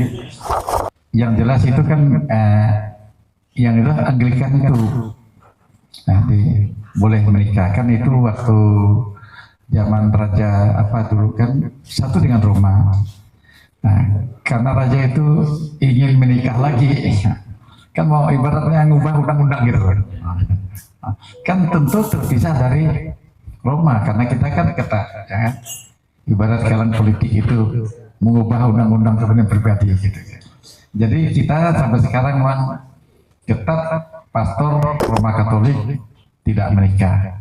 yang jelas itu kan yang itu Anglikan itu nanti boleh menikah kan itu waktu zaman raja dulu kan satu dengan Roma. Nah, karena raja itu ingin menikah lagi, kan mau ibaratnya ngubah undang-undang gitu kan tentu terpisah dari Roma karena kita kan ketat ya. Ibarat kalian politik itu mengubah undang-undang kepentingan pribadi gitu. Jadi kita sampai sekarang memang ketat pastor Roma Katolik tidak menikah.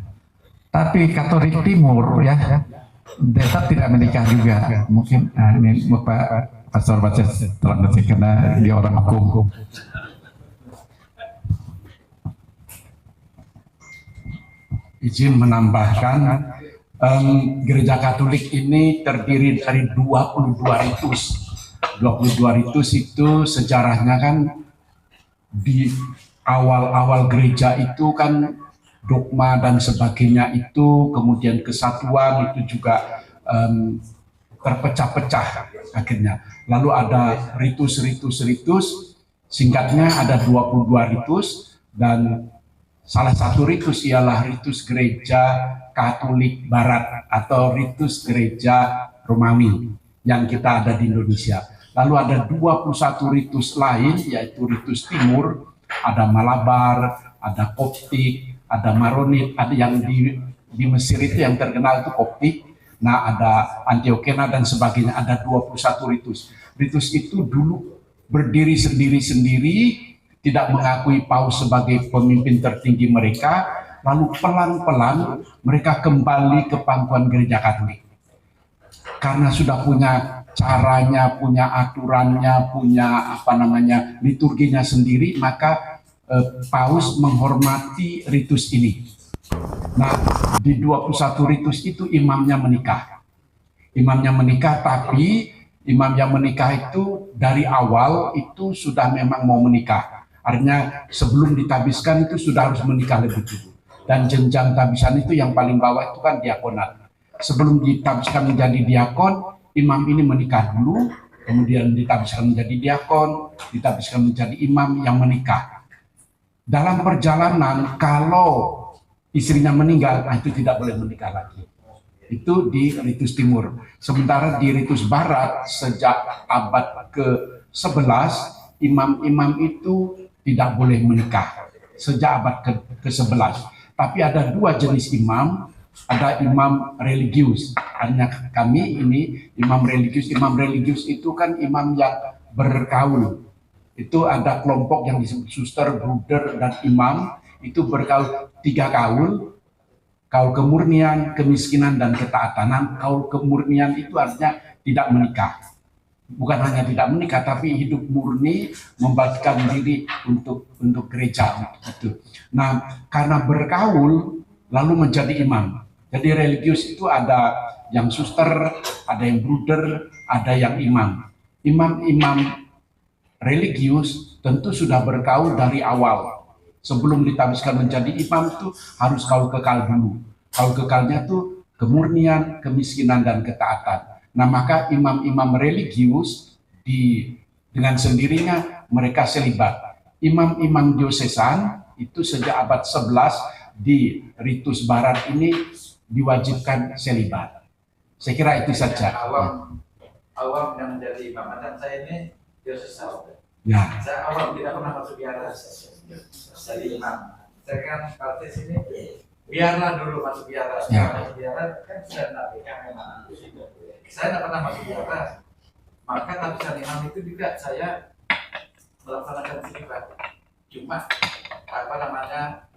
Tapi Katolik Timur ya tetap tidak menikah juga. Mungkin ini Pak Pastor baca telah detik karena dia orang hukum. Izin menambahkan, gereja Katolik ini terdiri dari 22 ritus. 22 ritus itu sejarahnya kan di awal-awal gereja itu kan dogma dan sebagainya itu, kemudian kesatuan itu juga terpecah-pecah akhirnya. Lalu ada ritus-ritus Singkatnya ada 22 ritus, dan salah satu ritus ialah ritus gereja Katolik Barat atau ritus gereja Romawi yang kita ada di Indonesia. Lalu ada 21 ritus lain, yaitu ritus timur, ada Malabar, ada Koptik, ada Maronit, ada yang di Mesir itu yang terkenal itu Koptik, nah ada Antiochena dan sebagainya, ada 21 ritus. Ritus itu dulu berdiri sendiri-sendiri, tidak mengakui Paus sebagai pemimpin tertinggi mereka, lalu pelan-pelan mereka kembali ke pangkuan gereja Katolik. Karena sudah punya caranya, punya aturannya, punya liturginya sendiri, maka Paus menghormati ritus ini. Nah, di 21 ritus itu imamnya menikah. Imamnya menikah, tapi imam yang menikah itu dari awal itu sudah memang mau menikah. Artinya sebelum ditabiskan itu sudah harus menikah lebih dulu. Dan jenjang tabisan itu yang paling bawah itu kan diakonat. Sebelum ditabiskan menjadi diakon, imam ini menikah dulu, kemudian ditabiskan menjadi diakon, ditabiskan menjadi imam yang menikah. Dalam perjalanan, kalau istrinya meninggal, itu tidak boleh menikah lagi. Itu di ritus timur. Sementara di ritus barat, sejak abad ke-11, imam-imam itu tidak boleh menikah. Sejak abad ke-11. Tapi ada dua jenis imam, ada imam religius. Hanya kami ini imam religius. Imam religius itu kan imam yang berkaul. Itu ada kelompok yang disebut suster, bruder, dan imam. Itu berkaul 3 kaul. Kaul kemurnian, kemiskinan, dan ketaatan. Kaul kemurnian itu artinya tidak menikah. Bukan hanya tidak menikah, tapi hidup murni, membagikan diri untuk gereja. Gitu. Nah, karena berkaul, lalu menjadi imam. Jadi religius itu ada yang suster, ada yang bruder, ada yang imam. Imam-imam religius tentu sudah berkaul dari awal. Sebelum ditabiskan menjadi imam itu harus kaul kekal dulu. Kaul kekalnya itu kemurnian, kemiskinan, dan ketaatan. Nah, maka imam-imam religius dengan sendirinya mereka selibat. Imam-imam diosesan itu sejak abad 11 di ritus barat ini diwajibkan selibat. Saya kira itu saja. Awam yang menjadi imam adat saya ini diosesan. Ya. Saya awam tidak pernah masuk biara jadi imam. Saya kan partai sini biara dulu masuk biara. Ya. Masuk biara kan sudah nabikan memang. Saya tidak pernah masuk biara. Maka tabisan imam itu juga saya melaksanakan selibat. Cuma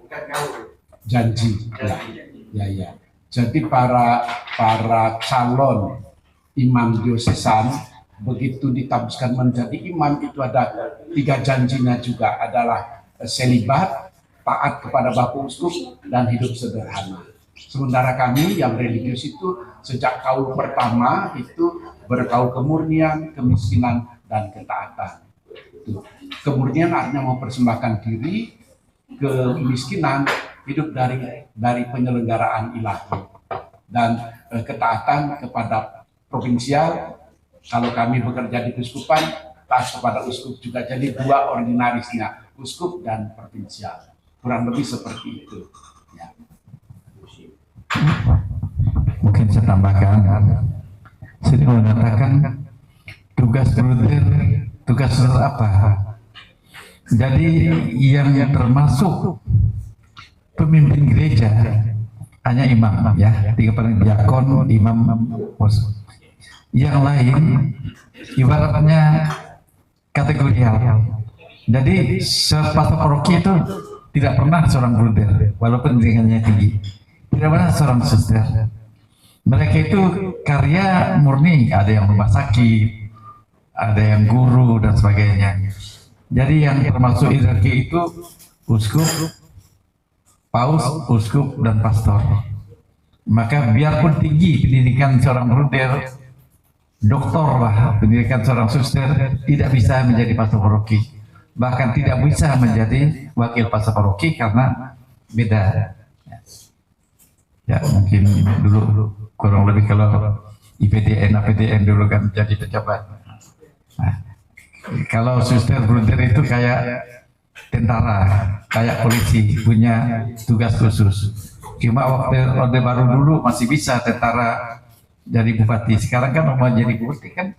bukan gaul. Janji. Ya. Jadi para calon imam diosesan begitu ditabiskan menjadi imam itu ada 3 janjinya juga, adalah selibat, taat kepada Bapak Uskup, dan hidup sederhana. Sementara kami yang religius itu sejak kaul pertama itu berkaul kemurnian, kemiskinan, dan ketaatan. Itu. Kemurnian artinya mempersembahkan diri, kemiskinan hidup dari penyelenggaraan ilahi, dan ketaatan kepada provinsial. Kalau kami bekerja di keuskupan, taat kepada uskup juga. Jadi 2 ordinarisnya, uskup dan provinsial. Kurang lebih seperti itu. Ya. Mungkin saya tambahkan, sini mengatakan tugas bruder, tugas apa? Jadi yang termasuk pemimpin gereja hanya imam, ya, 3 paling diakon, imam, yang lain ibaratnya kategorial. Jadi pastor paroki itu tidak pernah seorang bruder, walaupun pendidikannya tinggi, tidak pernah seorang suster. Mereka itu karya murni, ada yang rumah sakit, ada yang guru, dan sebagainya. Jadi yang termasuk hierarki itu uskup, paus, uskup, dan pastor. Maka biarpun tinggi pendidikan seorang bruder, doktor lah pendidikan seorang suster, tidak bisa menjadi pastor paroki, bahkan tidak bisa menjadi wakil pastor paroki karena beda. Ya, mungkin dulu kurang lebih kalau IPDN, APDN dulu kan jadi pejabat. Nah, Kalau suster bruder itu kayak tentara, kayak polisi, punya tugas khusus. Cuma waktu Orde Baru dulu masih bisa tentara jadi bupati. Sekarang kan mau jadi bupati kan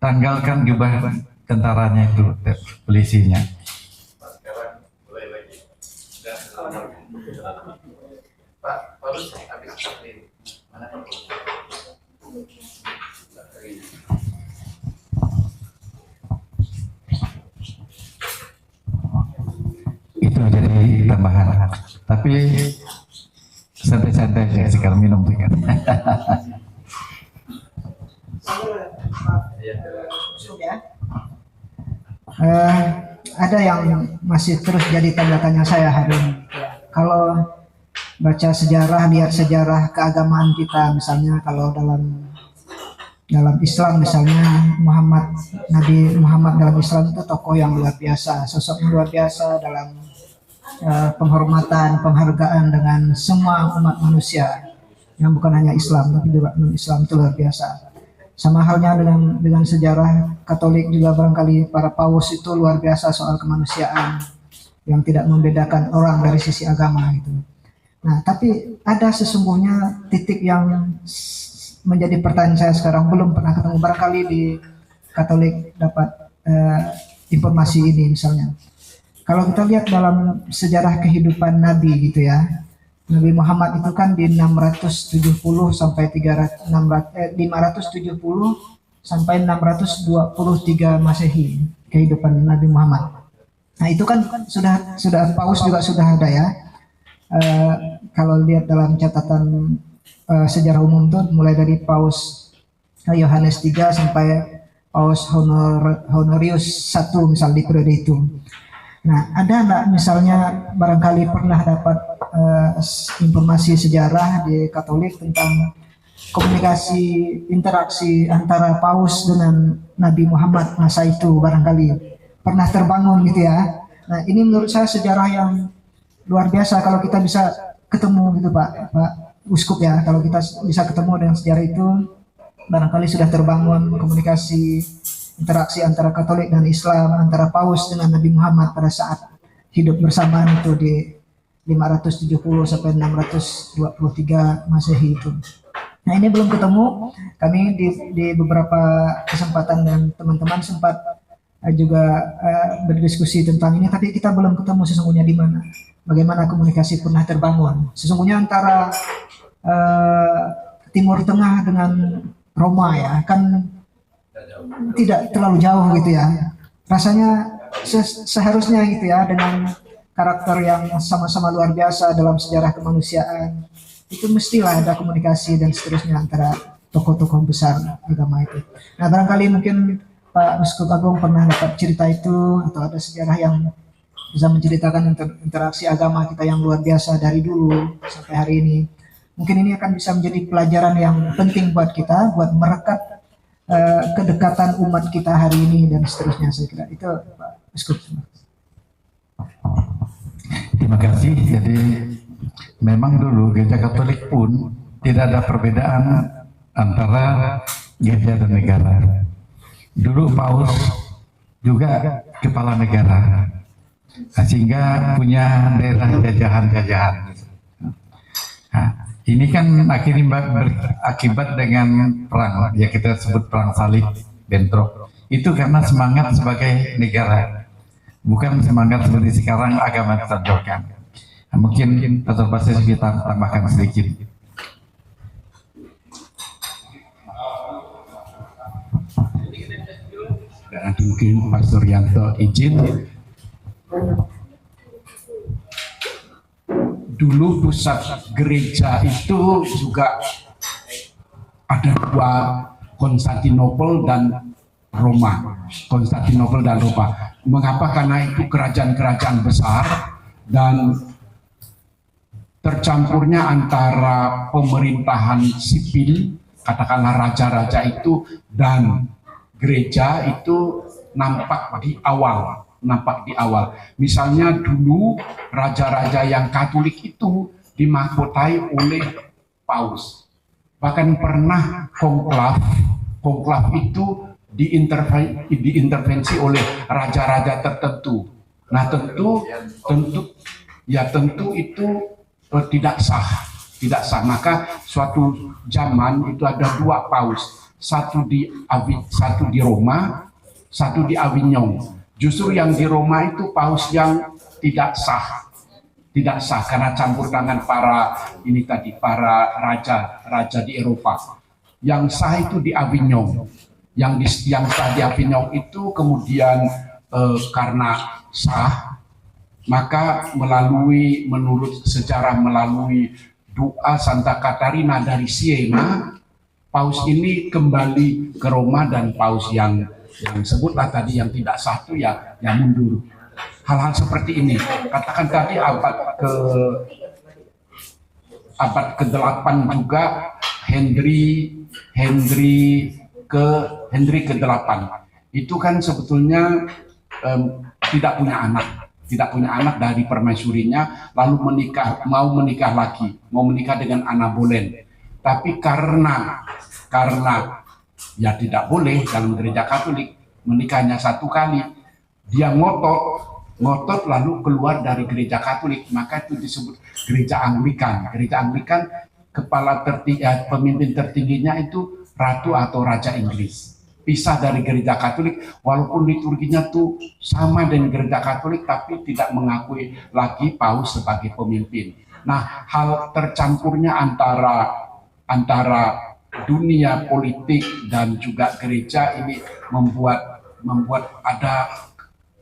tanggalkan jubah tentaranya itu, polisinya. Sekarang mulai lagi. Pak, Paulus habis ini. Mana Pak? Itu jadi tambahan. Tapi santai-santai aja sekarang minum tuh kan. Ada yang masih terus jadi tanda tanya saya hari ini. Kalau baca sejarah, lihat sejarah keagamaan kita, misalnya kalau dalam Islam misalnya Nabi Muhammad dalam Islam itu tokoh yang luar biasa, sosok yang luar biasa dalam penghormatan, penghargaan dengan semua umat manusia yang bukan hanya Islam tapi juga non Islam, itu luar biasa. Sama halnya dengan sejarah Katolik juga, barangkali para paus itu luar biasa soal kemanusiaan yang tidak membedakan orang dari sisi agama gitu. Nah, tapi ada sesungguhnya titik yang menjadi pertanyaan saya sekarang, belum pernah ketemu, barangkali di Katolik dapat informasi ini. Misalnya kalau kita lihat dalam sejarah kehidupan Nabi gitu ya, Nabi Muhammad itu kan di 570 sampai 570 sampai 623 Masehi kehidupan Nabi Muhammad. Nah, itu kan sudah paus juga sudah ada ya. Kalau lihat dalam catatan sejarah umum tuh mulai dari Paus Yohanes III sampai Paus Honorius I misal di periode itu. Nah, ada nggak misalnya barangkali pernah dapat informasi sejarah di Katolik tentang komunikasi interaksi antara Paus dengan Nabi Muhammad masa itu, barangkali pernah terbangun gitu ya. Nah, ini menurut saya sejarah yang luar biasa kalau kita bisa ketemu gitu Pak Uskup ya, kalau kita bisa ketemu dengan sejarah itu, barangkali sudah terbangun komunikasi interaksi antara Katolik dan Islam, antara Paus dengan Nabi Muhammad pada saat hidup bersamaan itu di 570 sampai 623 Masehi itu. Nah, ini belum ketemu. Kami di beberapa kesempatan dan teman-teman sempat juga berdiskusi tentang ini, tapi kita belum ketemu sesungguhnya di mana. Bagaimana komunikasi pernah terbangun. Sesungguhnya antara Timur Tengah dengan Roma ya, kan tidak terlalu jauh gitu ya. Rasanya seharusnya gitu ya, dengan karakter yang sama-sama luar biasa dalam sejarah kemanusiaan, itu mestilah ada komunikasi dan seterusnya antara tokoh-tokoh besar agama itu. Nah, barangkali mungkin Pak Uskup Agung pernah dapat cerita itu, atau ada sejarah yang bisa menceritakan interaksi agama kita yang luar biasa dari dulu sampai hari ini. Mungkin ini akan bisa menjadi pelajaran yang penting buat kita, buat merekat kedekatan umat kita hari ini dan seterusnya. Saya kira itu Pak Uskup. Terima kasih. Jadi memang dulu gereja Katolik pun tidak ada perbedaan antara gereja dan negara. Dulu Paus juga kepala negara, sehingga punya daerah jajahan-jajahan. Nah, ini kan akhirnya berakibat dengan perang, ya kita sebut perang salib, bentrok. Itu karena semangat sebagai negara, bukan semangat seperti sekarang agama ditonjolkan. Nah, mungkin Dr. Basis kita tambahkan sedikit. Dan mungkin Pak Suryanto izin. Dulu pusat gereja itu juga ada dua, Konstantinopel dan Roma. Konstantinopel dan Roma. Mengapa? Karena itu kerajaan-kerajaan besar dan tercampurnya antara pemerintahan sipil, katakanlah raja-raja itu, dan gereja itu nampak di awal. Misalnya dulu raja-raja yang Katolik itu dimahkotai oleh Paus. Bahkan pernah konklav itu diintervensi oleh raja-raja tertentu. Nah tentu itu tidak sah. Maka suatu zaman itu ada dua paus, satu di Roma, satu di Avignon. Justru yang di Roma itu paus yang tidak sah karena campur tangan para raja di Eropa. Yang sah itu di Avignon. Yang sah di Avignon itu kemudian karena sah, maka menurut sejarah melalui doa Santa Katarina dari Siena, paus ini kembali ke Roma, dan paus yang sebutlah tadi yang tidak sah itu ya mundur. Hal-hal seperti ini, katakan tadi abad ke-8 juga Henry ke-8 itu kan sebetulnya tidak punya anak dari permaisurinya, lalu mau menikah dengan Anna Boleyn. Tapi karena ya tidak boleh dalam gereja Katolik, menikahnya satu kali, dia ngotot lalu keluar dari gereja Katolik, maka itu disebut gereja Anglikan. Gereja Anglikan pemimpin tertingginya itu ratu atau raja Inggris. Pisah dari gereja Katolik, walaupun liturginya tuh sama dengan gereja Katolik, tapi tidak mengakui lagi paus sebagai pemimpin. Nah, hal tercampurnya antara dunia politik dan juga gereja ini membuat ada,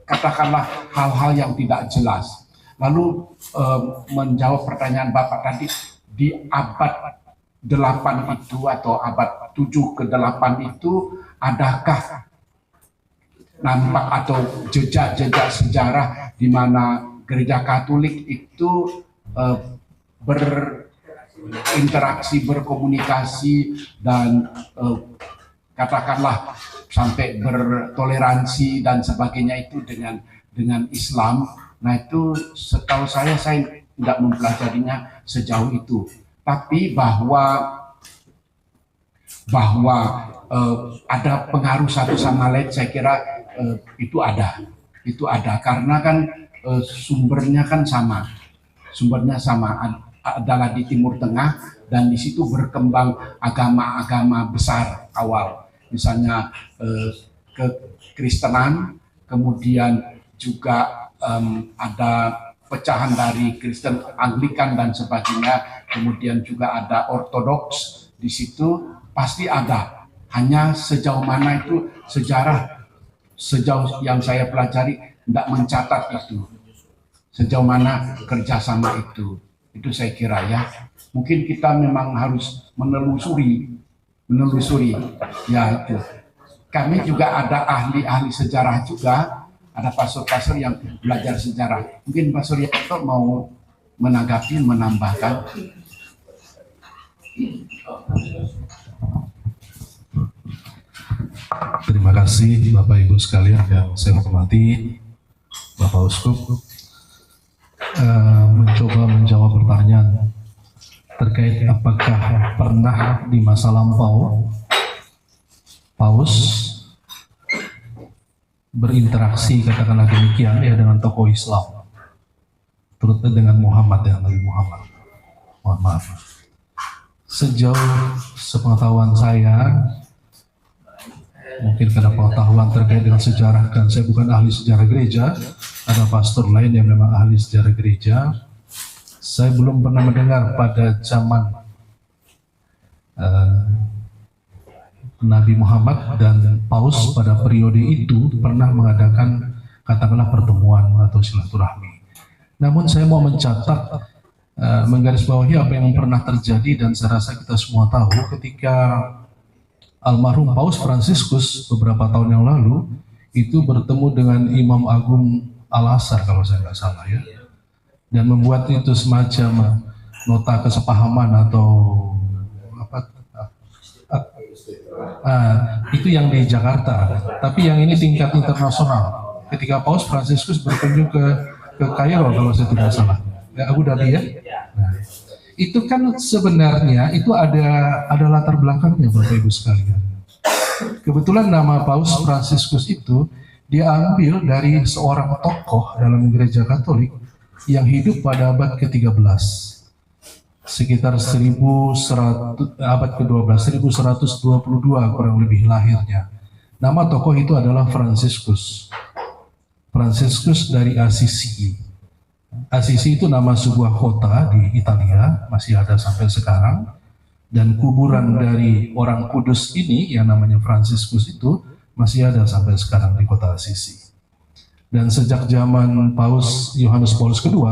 katakanlah, hal-hal yang tidak jelas. Lalu menjawab pertanyaan Bapak tadi, di abad 8 itu atau abad 7 ke 8 itu, adakah nampak atau jejak-jejak sejarah di mana gereja Katolik itu berinteraksi, berkomunikasi, dan katakanlah sampai bertoleransi dan sebagainya itu dengan Islam? Nah, itu setahu saya tidak mempelajarinya sejauh itu. Tapi bahwa ada pengaruh satu sama lain, saya kira itu ada karena kan sumbernya sama, adalah di Timur Tengah, dan di situ berkembang agama-agama besar awal, misalnya kekristenan, kemudian juga ada pecahan dari Kristen Anglikan dan sebagainya, kemudian juga ada Ortodoks. Di situ pasti ada, hanya sejauh mana itu sejarah, sejauh yang saya pelajari tidak mencatat itu, sejauh mana kerjasama itu saya kira ya. Mungkin kita memang harus menelusuri ya itu. Kami juga ada ahli-ahli sejarah juga, ada pastor-pastor yang belajar sejarah. Mungkin Pastor Yato mau menanggapi, menambahkan. Terima kasih Bapak Ibu sekalian yang saya hormati. Bapak Uskup mencoba menjawab pertanyaan terkait apakah pernah di masa lampau Paus berinteraksi, katakanlah demikian ya, dengan tokoh Islam, terutama dengan Muhammad ya, Nabi Muhammad. Mohon maaf. Sejauh sepengetahuan saya, mungkin karena pengetahuan terkait dengan sejarah, dan saya bukan ahli sejarah gereja, ada pastor lain yang memang ahli sejarah gereja. Saya belum pernah mendengar pada zaman Nabi Muhammad dan Paus pada periode itu pernah mengadakan, katakanlah, pertemuan atau silaturahmi. Namun saya mau mencatat, menggarisbawahi apa yang pernah terjadi, dan saya rasa kita semua tahu ketika almarhum Paus Fransiskus beberapa tahun yang lalu itu bertemu dengan Imam Agung Al-Azhar kalau saya nggak salah ya, dan membuat itu semacam nota kesepahaman atau itu yang di Jakarta, tapi yang ini tingkat internasional. Ketika Paus Fransiskus berkunjung ke Kairo kalau saya tidak salah, Abu Dhabi ya. Nah, itu kan sebenarnya itu ada latar belakangnya Bapak Ibu sekalian. Kebetulan nama Paus Fransiskus itu diambil dari seorang tokoh dalam gereja Katolik yang hidup pada abad ke-13, sekitar 1100, abad ke-12, 1122 kurang lebih lahirnya. Nama tokoh itu adalah Fransiskus. Fransiskus dari Assisi. Assisi itu nama sebuah kota di Italia, masih ada sampai sekarang. Dan kuburan dari orang kudus ini yang namanya Fransiskus itu masih ada sampai sekarang di kota Assisi. Dan sejak zaman Paus Yohanes Paulus II,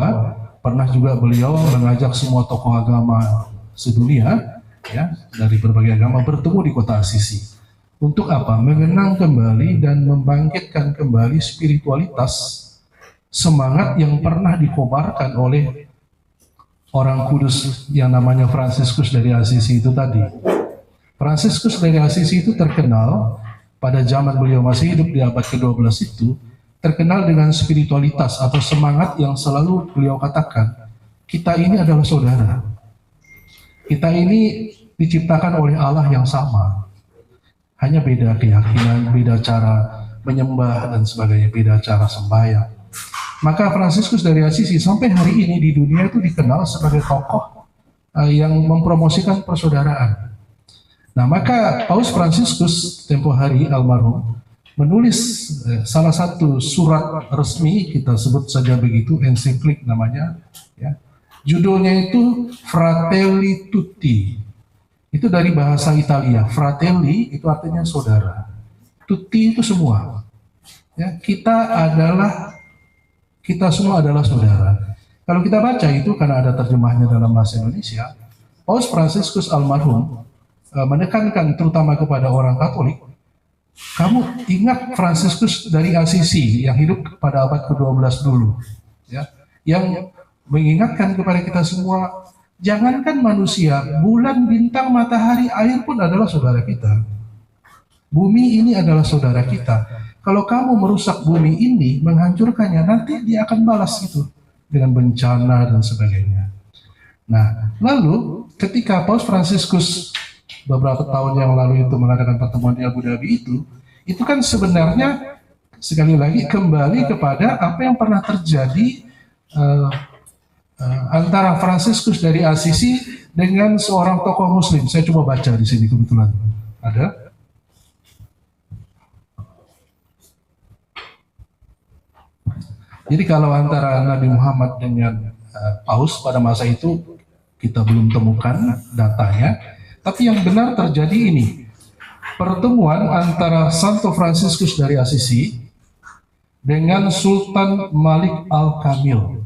pernah juga beliau mengajak semua tokoh agama sedunia, ya, dari berbagai agama bertemu di kota Assisi. Untuk apa? Mengenang kembali dan membangkitkan kembali spiritualitas, semangat yang pernah dikobarkan oleh orang kudus yang namanya Fransiskus dari Assisi itu tadi. Fransiskus dari Assisi itu terkenal pada zaman beliau masih hidup di abad ke-12 itu, terkenal dengan spiritualitas atau semangat yang selalu beliau katakan, kita ini adalah saudara. Kita ini diciptakan oleh Allah yang sama. Hanya beda keyakinan, beda cara menyembah dan sebagainya, beda cara sembahyang. Maka Fransiskus dari Assisi sampai hari ini di dunia itu dikenal sebagai tokoh yang mempromosikan persaudaraan. Nah, maka Paus Fransiskus tempo hari almarhum menulis salah satu surat resmi, kita sebut saja begitu, ensiklik namanya, ya. Judulnya itu Fratelli Tutti. Itu dari bahasa Italia. Fratelli itu artinya saudara. Tutti itu semua. Ya, kita semua adalah saudara. Kalau kita baca itu, karena ada terjemahnya dalam bahasa Indonesia, Paus Fransiskus almarhum menekankan terutama kepada orang Katolik, kamu ingat Fransiskus dari Assisi yang hidup pada abad ke-12 dulu, ya, yang mengingatkan kepada kita semua, jangankan manusia, bulan, bintang, matahari, air pun adalah saudara kita. Bumi ini adalah saudara kita. Kalau kamu merusak bumi ini, menghancurkannya, nanti dia akan balas itu dengan bencana dan sebagainya. Nah, lalu ketika Paus Fransiskus beberapa tahun yang lalu itu mengadakan pertemuan di Abu Dhabi itu kan sebenarnya sekali lagi kembali kepada apa yang pernah terjadi antara Fransiskus dari Assisi dengan seorang tokoh Muslim. Saya coba baca di sini kebetulan ada. Jadi kalau antara Nabi Muhammad dengan Paus pada masa itu kita belum temukan datanya, tapi yang benar terjadi ini, pertemuan antara Santo Fransiskus dari Assisi dengan Sultan Malik Al-Kamil.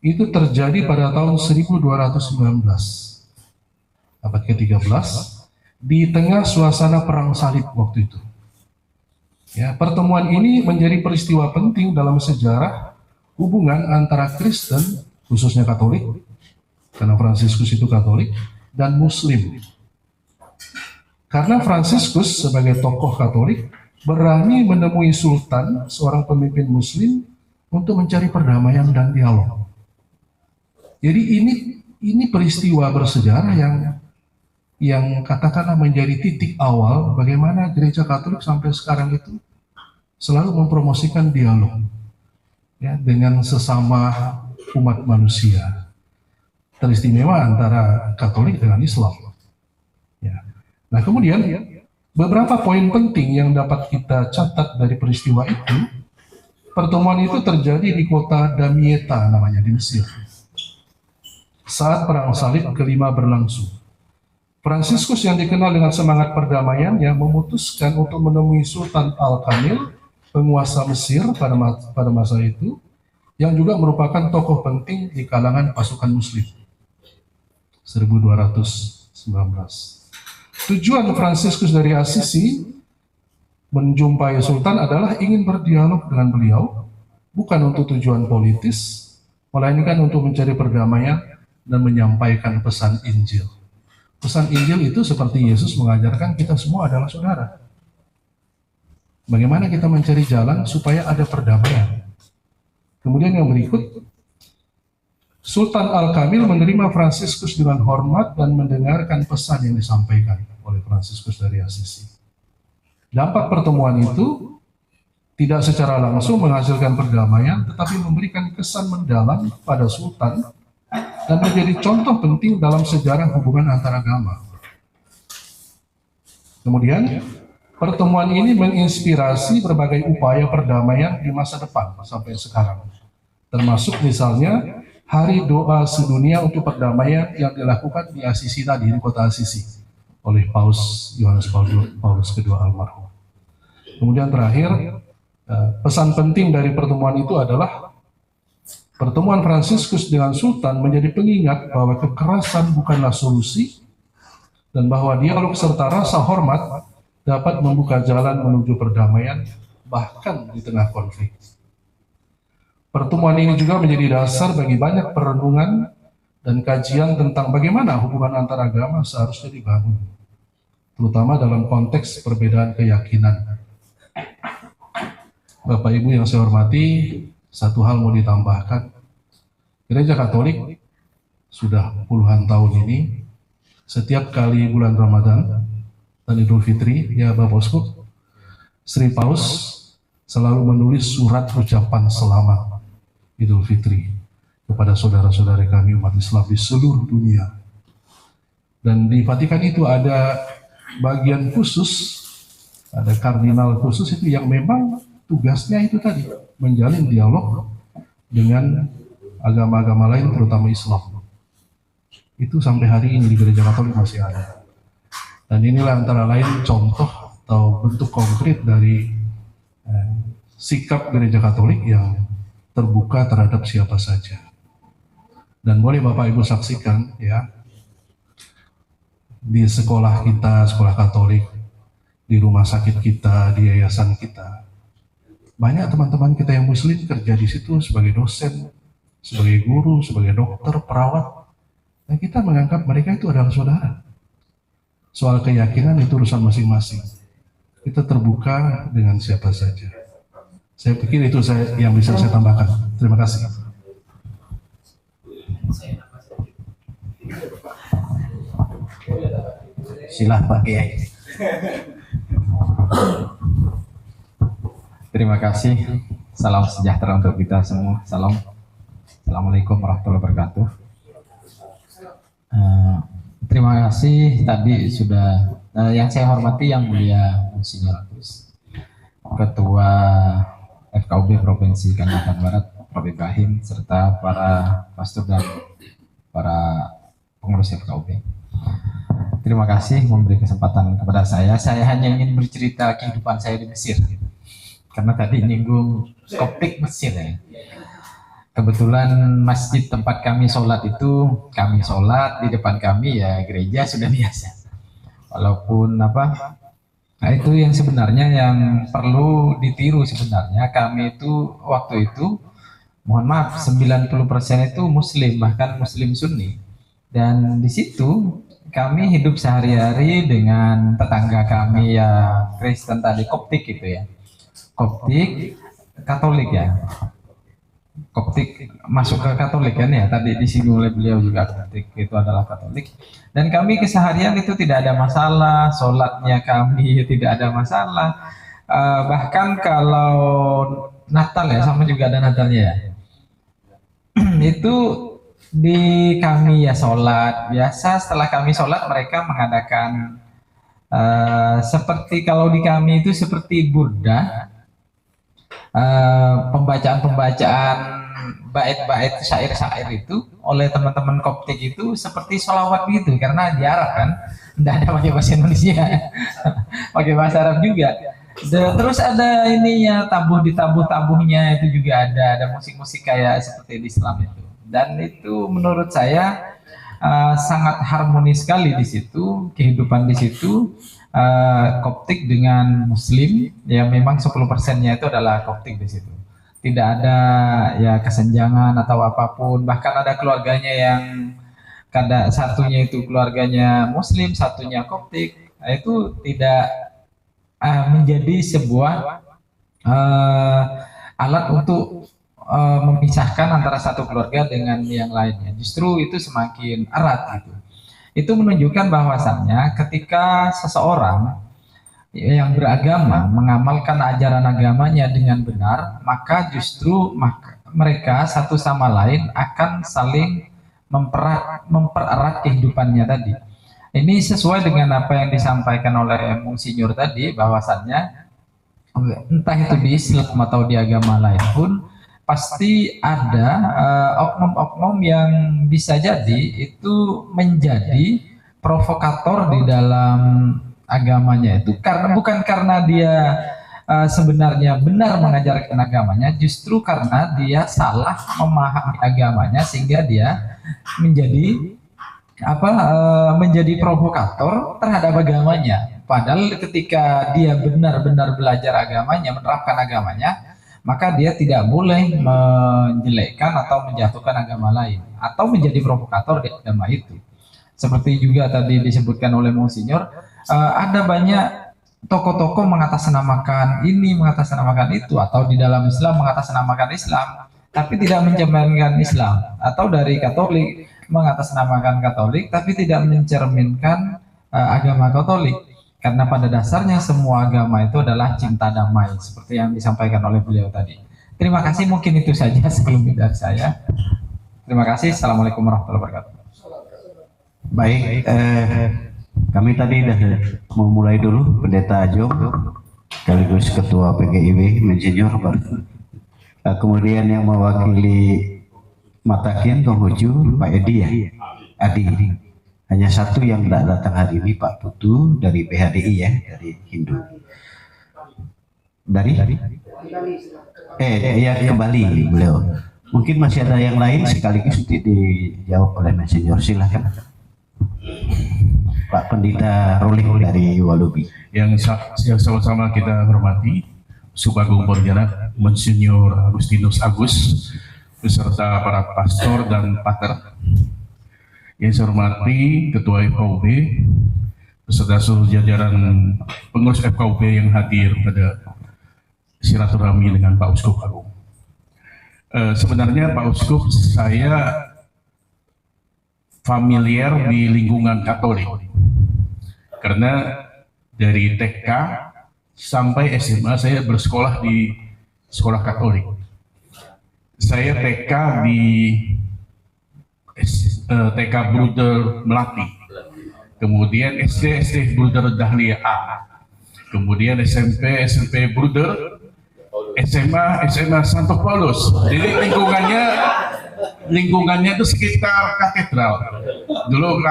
Itu terjadi pada tahun 1219, abad ke-13, di tengah suasana perang salib waktu itu. Ya, pertemuan ini menjadi peristiwa penting dalam sejarah hubungan antara Kristen, khususnya Katolik, karena Fransiskus itu Katolik, dan Muslim. Karena Fransiskus sebagai tokoh Katolik berani menemui Sultan, seorang pemimpin Muslim, untuk mencari perdamaian dan dialog. Jadi ini peristiwa bersejarah yang katakanlah menjadi titik awal bagaimana gereja Katolik sampai sekarang itu selalu mempromosikan dialog, ya, dengan sesama umat manusia, teristimewa antara Katolik dengan Islam. Ya. Nah, kemudian beberapa poin penting yang dapat kita catat dari peristiwa itu, pertemuan itu terjadi di kota Damietta namanya di Mesir saat perang salib kelima berlangsung. Fransiskus yang dikenal dengan semangat perdamaian yang memutuskan untuk menemui Sultan Al-Kamil, penguasa Mesir pada masa itu, yang juga merupakan tokoh penting di kalangan pasukan Muslim. 1219. Tujuan Fransiskus dari Assisi menjumpai Sultan adalah ingin berdialog dengan beliau, bukan untuk tujuan politis, melainkan untuk mencari perdamaian dan menyampaikan pesan Injil. Pesan Injil itu seperti Yesus mengajarkan kita semua adalah saudara. Bagaimana kita mencari jalan supaya ada perdamaian. Kemudian yang berikut, Sultan Al-Kamil menerima Fransiskus dengan hormat dan mendengarkan pesan yang disampaikan oleh Fransiskus dari Assisi. Dampak pertemuan itu tidak secara langsung menghasilkan perdamaian, tetapi memberikan kesan mendalam pada Sultan dan menjadi contoh penting dalam sejarah hubungan antaragama. Kemudian, pertemuan ini menginspirasi berbagai upaya perdamaian di masa depan sampai sekarang. Termasuk misalnya Hari Doa Sedunia untuk Perdamaian yang dilakukan di Assisi tadi, di kota Assisi, oleh Paus Yohanes Paulus II almarhum. Kemudian terakhir, pesan penting dari pertemuan itu adalah pertemuan Fransiskus dengan Sultan menjadi pengingat bahwa kekerasan bukanlah solusi dan bahwa dialog serta rasa hormat dapat membuka jalan menuju perdamaian bahkan di tengah konflik. Pertemuan ini juga menjadi dasar bagi banyak perenungan dan kajian tentang bagaimana hubungan antaragama seharusnya dibangun, terutama dalam konteks perbedaan keyakinan. Bapak Ibu yang saya hormati, satu hal mau ditambahkan. Gereja Katolik sudah puluhan tahun ini, setiap kali bulan Ramadan dan Idul Fitri, ya Bapak Uskup, Sri Paus selalu menulis surat ucapan selamat Idul Fitri kepada saudara-saudara kami umat Islam di seluruh dunia. Dan di Vatikan itu ada bagian khusus, ada kardinal khusus itu yang memang tugasnya itu tadi, menjalin dialog dengan agama-agama lain terutama Islam. Itu sampai hari ini di Gereja Katolik masih ada. Dan inilah antara lain contoh atau bentuk konkret dari sikap Gereja Katolik yang terbuka terhadap siapa saja. Dan boleh Bapak Ibu saksikan ya, di sekolah kita, sekolah Katolik, di rumah sakit kita, di yayasan kita, banyak teman-teman kita yang Muslim kerja di situ sebagai dosen, sebagai guru, sebagai dokter, perawat, dan kita menganggap mereka itu adalah saudara. Soal keyakinan itu urusan masing-masing. Kita terbuka dengan siapa saja. Saya pikir itu yang bisa saya tambahkan. Terima kasih. Silah Pak Kiai. Terima kasih. Salam sejahtera untuk kita semua. Salam. Assalamualaikum warahmatullahi wabarakatuh. Terima kasih tadi sudah yang saya hormati Yang Mulia Monsinyur Ketua FKUB Provinsi Kalimantan Barat, Prof. Ibrahim, serta para pastor dan para pengurus FKUB. Terima kasih memberi kesempatan kepada saya. Saya hanya ingin bercerita kehidupan saya di Mesir. Karena tadi nyinggung Koptik Mesir ya. Kebetulan masjid tempat kami sholat itu, kami sholat di depan kami ya gereja sudah biasa. Walaupun nah itu yang sebenarnya yang perlu ditiru sebenarnya. Kami itu waktu itu, mohon maaf, 90% itu Muslim, bahkan Muslim Sunni. Dan di situ kami hidup sehari-hari dengan tetangga kami ya Kristen tadi, Koptik gitu ya. Koptik Katolik ya. Koptik masuk ke Katolik kan ya, tadi disinggung oleh beliau juga Koptik itu adalah Katolik. Dan kami keseharian itu tidak ada masalah, sholatnya kami tidak ada masalah. Bahkan kalau Natal ya, sama juga ada Natalnya ya. Itu di kami ya sholat biasa. Setelah kami sholat mereka mengadakan seperti kalau di kami itu seperti burdah, pembacaan bait-bait syair-syair itu oleh teman-teman Koptik itu seperti sholawat gitu, karena di Arab kan tidak ada pakai bahasa Indonesia pakai bahasa Arab juga. Terus ada ininya tabuh-tabuhnya itu juga ada musik-musik kayak seperti di Islam itu, dan itu menurut saya sangat harmonis sekali di situ kehidupan di situ. Koptik dengan Muslim ya, memang 10%-nya itu adalah Koptik di situ. Tidak ada ya kesenjangan atau apapun. Bahkan ada keluarganya yang satunya itu keluarganya Muslim, satunya Koptik. Nah, itu tidak menjadi sebuah alat untuk memisahkan antara satu keluarga dengan yang lainnya. Justru itu semakin erat gitu. Itu menunjukkan bahwasannya ketika seseorang yang beragama mengamalkan ajaran agamanya dengan benar, maka justru mereka satu sama lain akan saling mempererat kehidupannya tadi. Ini sesuai dengan apa yang disampaikan oleh Monsinyur tadi, bahwasannya entah itu di Islam atau di agama lain pun pasti ada oknum-oknum yang bisa jadi itu menjadi provokator di dalam agamanya itu, karena bukan karena dia sebenarnya benar mengajarkan agamanya, justru karena dia salah memahami agamanya sehingga dia menjadi menjadi provokator terhadap agamanya. Padahal ketika dia benar-benar belajar agamanya, menerapkan agamanya, maka dia tidak boleh menjelekkan atau menjatuhkan agama lain atau menjadi provokator di agama itu. Seperti juga tadi disebutkan oleh Monsinyur, ada banyak tokoh-tokoh mengatasnamakan ini, mengatasnamakan itu, atau di dalam Islam mengatasnamakan Islam, tapi tidak mencerminkan Islam, atau dari Katolik mengatasnamakan Katolik, tapi tidak mencerminkan agama Katolik. Karena pada dasarnya semua agama itu adalah cinta damai, seperti yang disampaikan oleh beliau tadi. Terima kasih, mungkin itu saja sebelum dari saya. Terima kasih. Assalamualaikum warahmatullahi wabarakatuh. Baik, kami tadi sudah mau mulai dulu. Pendeta Ajong, sekaligus Ketua PGIW, Monsinyur, kemudian yang mewakili Matakin, Konghucu, Pak Edi ya, Adi. Hanya satu yang tidak datang hari ini, Pak Putu dari PHDI ya, dari Hindu. Dari? Ya kembali beliau. Mungkin masih ada yang lain sekaligus dijawab oleh Monsinyur. Silakan. Pak Pendeta Rolling dari Walubi. Yang sama-sama kita hormati, Subagung Pontianak, Monsinyur Agustinus Agus, beserta para pastor dan pater. Yang saya hormati Ketua FKUB, beserta seluruh jajaran pengurus FKUB yang hadir pada silaturahmi dengan Pak Uskup Agung. Sebenarnya Pak Uskup, saya familiar di lingkungan Katolik, karena dari TK sampai SMA saya bersekolah di sekolah Katolik. Saya TK di TK Bruder Melati, kemudian SD Bruder Dahlia A, kemudian SMP Bruder, SMA Santo Paulus. Jadi lingkungannya itu sekitar katedral. Dulu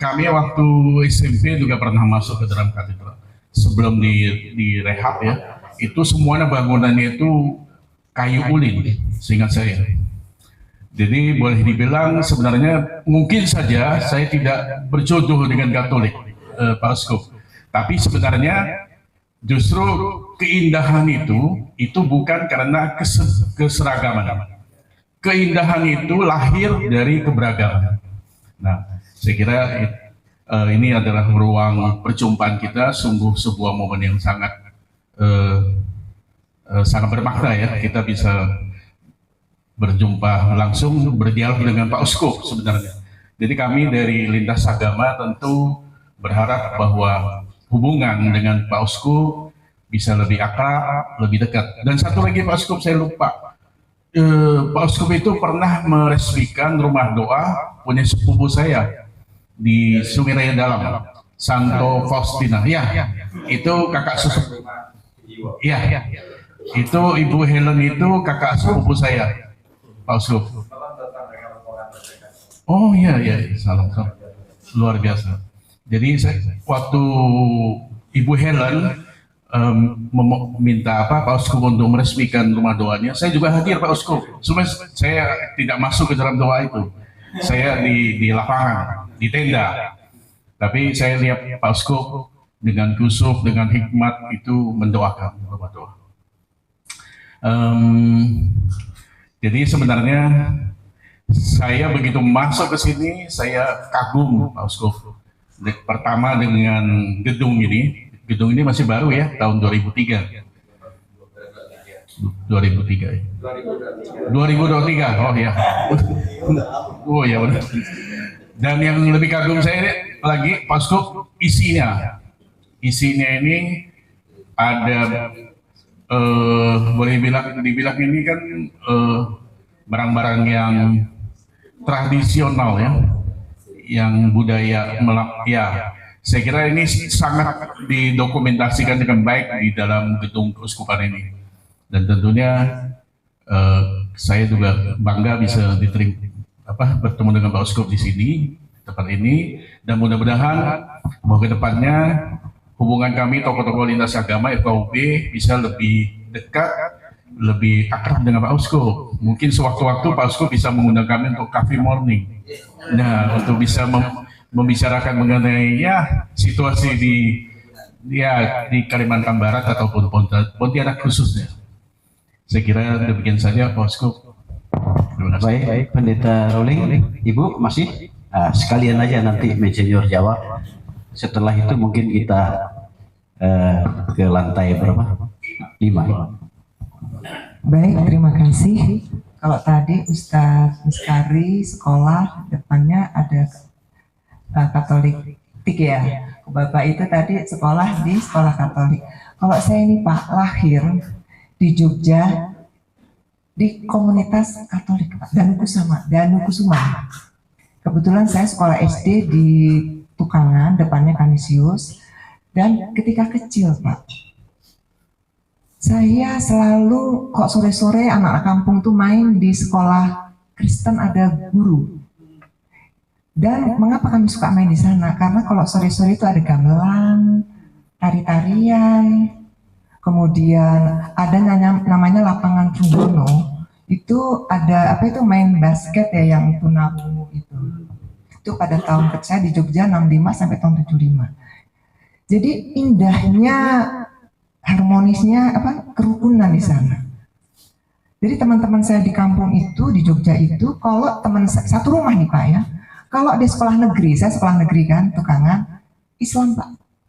kami waktu SMP juga pernah masuk ke dalam katedral sebelum direhab ya. Itu semuanya bangunannya itu kayu ulin, seingat saya. Jadi boleh dibilang sebenarnya mungkin saja saya tidak berjodoh dengan Katolik, Pak Uskup. Tapi sebenarnya justru keindahan itu bukan karena keseragaman. Keindahan itu lahir dari keberagaman. Nah, saya kira ini adalah ruang perjumpaan kita, sungguh sebuah momen yang sangat bermakna ya. Kita bisa berjumpa langsung, berdialog dengan Pak Uskup sebenarnya. Jadi kami dari lintas agama tentu berharap bahwa hubungan dengan Pak Uskup bisa lebih akrab, lebih dekat. Dan satu lagi Pak Uskup, saya lupa. Pak Uskup itu pernah meresmikan rumah doa punya sepupu saya di Sungai Raya Dalam, Santo Faustina. Ya, itu kakak sepupu. Ya, itu Ibu Helen itu kakak sepupu saya. Pak Uskup. Oh iya, salam. Luar biasa. Jadi waktu Ibu Helen meminta Pak Uskup untuk meresmikan rumah doanya, saya juga hadir Pak Uskup. Cuma saya tidak masuk ke dalam doa itu. Saya di lapangan, di tenda. Tapi saya lihat Pak Uskup dengan kusuk, dengan hikmat itu mendoakan rumah doa. Jadi sebenarnya saya begitu masuk ke sini, saya kagum Pak Uskup. Pertama dengan gedung ini masih baru ya, tahun 2003. 2023. Oh ya. Oh ya benar. Dan yang lebih kagum saya lagi Pak Uskup, isinya ini ada boleh dibilang ini kan barang-barang yang tradisional ya, yang budaya ya. Saya kira ini sangat didokumentasikan dengan baik di dalam gedung keuskupan ini, dan tentunya saya juga bangga bisa bertemu dengan Pak Uskup di sini tempat ini, dan mudah-mudahan bahwa kedepannya hubungan kami tokoh-tokoh lintas agama FKUP bisa lebih dekat, lebih akrab dengan Pak Uskup. Mungkin sewaktu-waktu Pak Uskup bisa mengundang kami untuk coffee morning. Nah, untuk bisa membicarakan mengenai situasi di Kalimantan Barat ataupun Pontianak khususnya. Saya kira demikian saja Pak Uskup. Baik, Pendeta Rolling, Ibu masih sekalian aja nanti Monsinyur jawab. Setelah itu mungkin kita ke lantai berapa? 5. Baik, terima kasih. Kalau tadi Ustadz Miskari sekolah depannya ada Katolik ya. Bapak itu tadi sekolah di sekolah Katolik. Kalau saya ini Pak lahir di Jogja di komunitas Katolik Pak, Danukusuma. Kebetulan saya sekolah SD di Tukangan, depannya Kanisius, dan ketika kecil Pak, saya selalu kok sore-sore anak kampung tuh main di sekolah Kristen, ada guru. Dan mengapa kami suka main di sana? Karena kalau sore-sore itu ada gamelan, tari-tarian, kemudian ada namanya lapangan Trunggono. Itu ada main basket ya, yang tunarungu itu. Itu pada tahun saya di Jogja 65 sampai tahun 75. Jadi indahnya, harmonisnya kerukunan di sana. Jadi teman-teman saya di kampung itu, di Jogja itu, kalau teman satu rumah nih Pak ya, kalau di sekolah negeri, saya sekolah negeri kan, Tukangan, Islam Pak,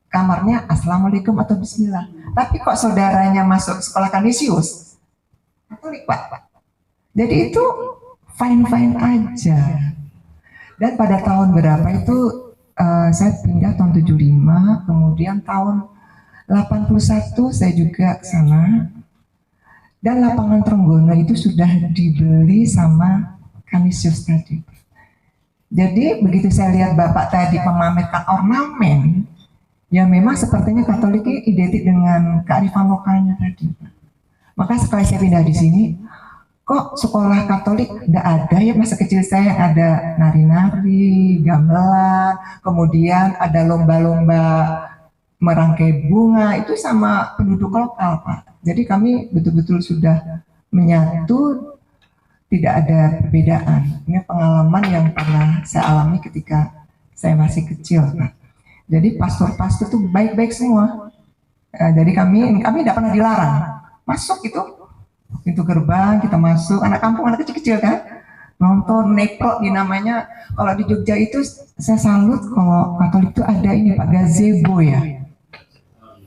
kamarnya Assalamualaikum atau Bismillah. Tapi kok saudaranya masuk sekolah Kanisius, Katolik Pak. Jadi itu fine-fine aja. Dan pada tahun berapa itu saya pindah tahun 75, kemudian tahun 81 saya juga ke sana. Dan lapangan Trenggono itu sudah dibeli sama Kanisius tadi. Jadi begitu saya lihat Bapak tadi memamerkan ornamen, ya memang sepertinya Katolik ini identik dengan kearifan lokalnya tadi. Maka sekali saya pindah di sini, kok sekolah Katolik tidak ada ya, masa kecil saya ada nari-nari, gamelan, kemudian ada lomba-lomba merangkai bunga, itu sama penduduk lokal Pak. Jadi kami betul-betul sudah menyatu, tidak ada perbedaan. Ini pengalaman yang pernah saya alami ketika saya masih kecil Pak. Jadi pastor-pastor itu baik-baik semua. Jadi kami tidak pernah dilarang masuk itu. Pintu gerbang kita masuk, anak kampung, anak kecil-kecil kan, nonton nepro di namanya. Kalau di Jogja itu saya salut kalau Katolik itu ada ini Pak, gazebo ya,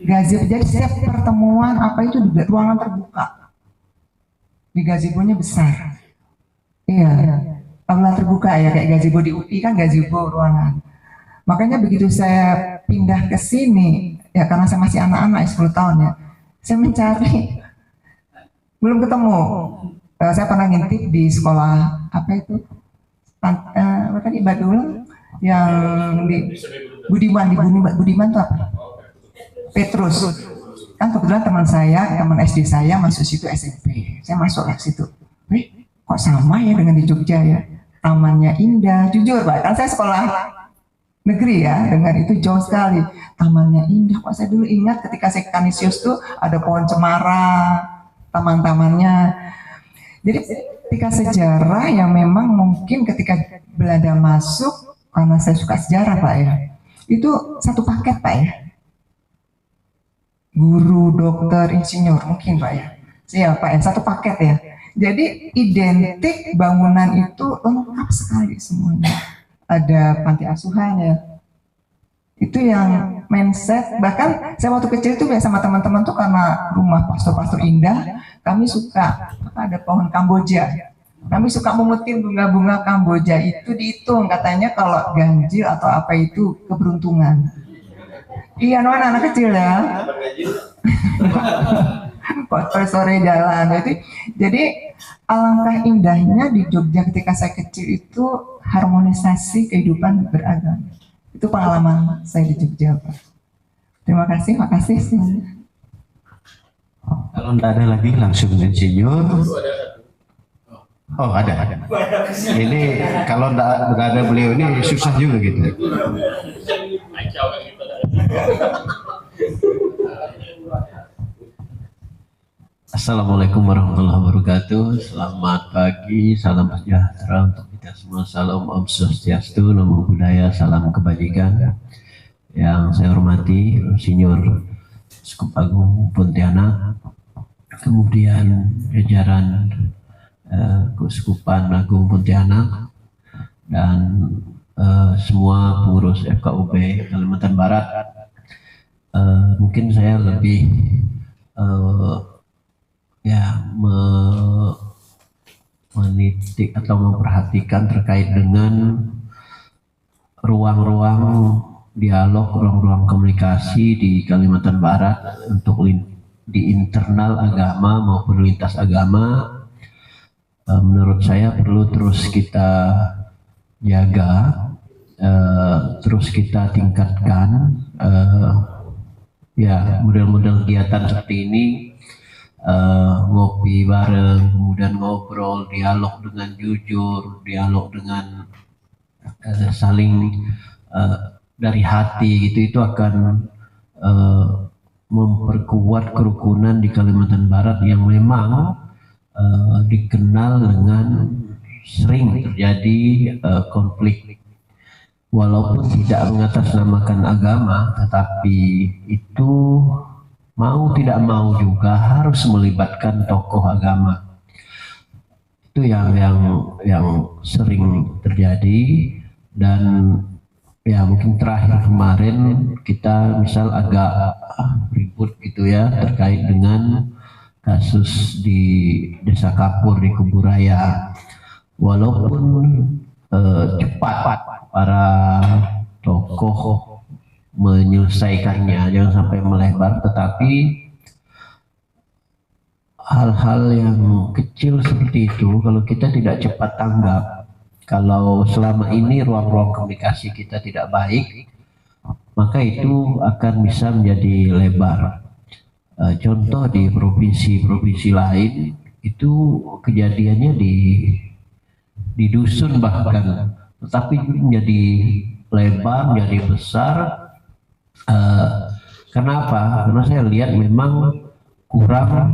gazebo. Jadi setiap pertemuan itu di ruangan terbuka, di gazebonya besar, iya, ruangan terbuka ya, kayak gazebo di UI kan, gazebo ruangan. Makanya begitu saya pindah ke sini ya, karena saya masih anak-anak 10 tahun ya, saya mencari, belum ketemu. Saya pernah ngintip di sekolah tadi Badul yang di Budiman itu apa? Petrus. Kan kebetulan teman SD saya masuk situ SMP. Saya masuk ke situ. Kok sama ya dengan di Jogja ya? Tamannya indah, jujur Pak. Kan saya sekolah negeri ya, dengan itu jauh sekali. Tamannya indah. Kok saya dulu ingat ketika saya ke Kanisius tuh ada pohon cemara, taman-tamannya. Jadi ketika sejarah yang memang mungkin ketika Belanda masuk, karena saya suka sejarah Pak ya, itu satu paket Pak ya, guru, dokter, insinyur mungkin Pak ya, siapa ya, satu paket ya. Jadi identik bangunan itu lengkap sekali semuanya. Ada panti asuhan ya, itu yang mindset. Bahkan saya waktu kecil tuh sama teman-teman tuh, karena rumah pastor-pastor indah, kami suka ada pohon Kamboja. Kami suka memetik bunga-bunga Kamboja, itu dihitung katanya kalau ganjil atau apa itu keberuntungan. Iya, anak kecil ya. Kok sore jalan. Jadi alangkah indahnya di Jogja ketika saya kecil itu harmonisasi kehidupan beragama. Itu pengalaman saya di Jogja, Pak. Terima kasih, makasih. Kalau tidak ada lagi langsung insinyur. Oh ada. Ini kalau tidak ada beliau ini susah juga gitu. Assalamualaikum warahmatullahi wabarakatuh. Selamat pagi, salam sejahtera untuk kita semua. Salam Om Swastiastu, Namo Buddhaya, salam kebajikan. Yang saya hormati Insinyur Uskup Agung Pontianak, kemudian jajaran Keuskupan Agung Pontianak, dan semua pengurus FKUB Kalimantan Barat. Mungkin saya lebih menitik atau memperhatikan terkait dengan ruang-ruang dialog, ruang-ruang komunikasi di Kalimantan Barat untuk di internal agama maupun lintas agama. Menurut saya perlu terus kita jaga, terus kita tingkatkan model-model kegiatan seperti ini, ngopi bareng, kemudian ngobrol, dialog dengan jujur, dialog dengan saling dari hati gitu, itu akan memperkuat kerukunan di Kalimantan Barat yang memang dikenal dengan sering terjadi konflik, walaupun tidak mengatasnamakan agama, tetapi itu mau tidak mau juga harus melibatkan tokoh agama. Itu yang sering terjadi. Dan ya mungkin terakhir kemarin kita misal agak ribut gitu ya terkait dengan kasus di Desa Kapur di Kuburaya. Walaupun cepat para tokoh menyelesaikannya, jangan sampai melebar, tetapi hal-hal yang kecil seperti itu kalau kita tidak cepat tanggap, kalau selama ini ruang-ruang komunikasi kita tidak baik, maka itu akan bisa menjadi lebar. Contoh di provinsi-provinsi lain itu kejadiannya di dusun bahkan, tetapi menjadi lebar, menjadi besar. Kenapa? Karena saya lihat memang kurang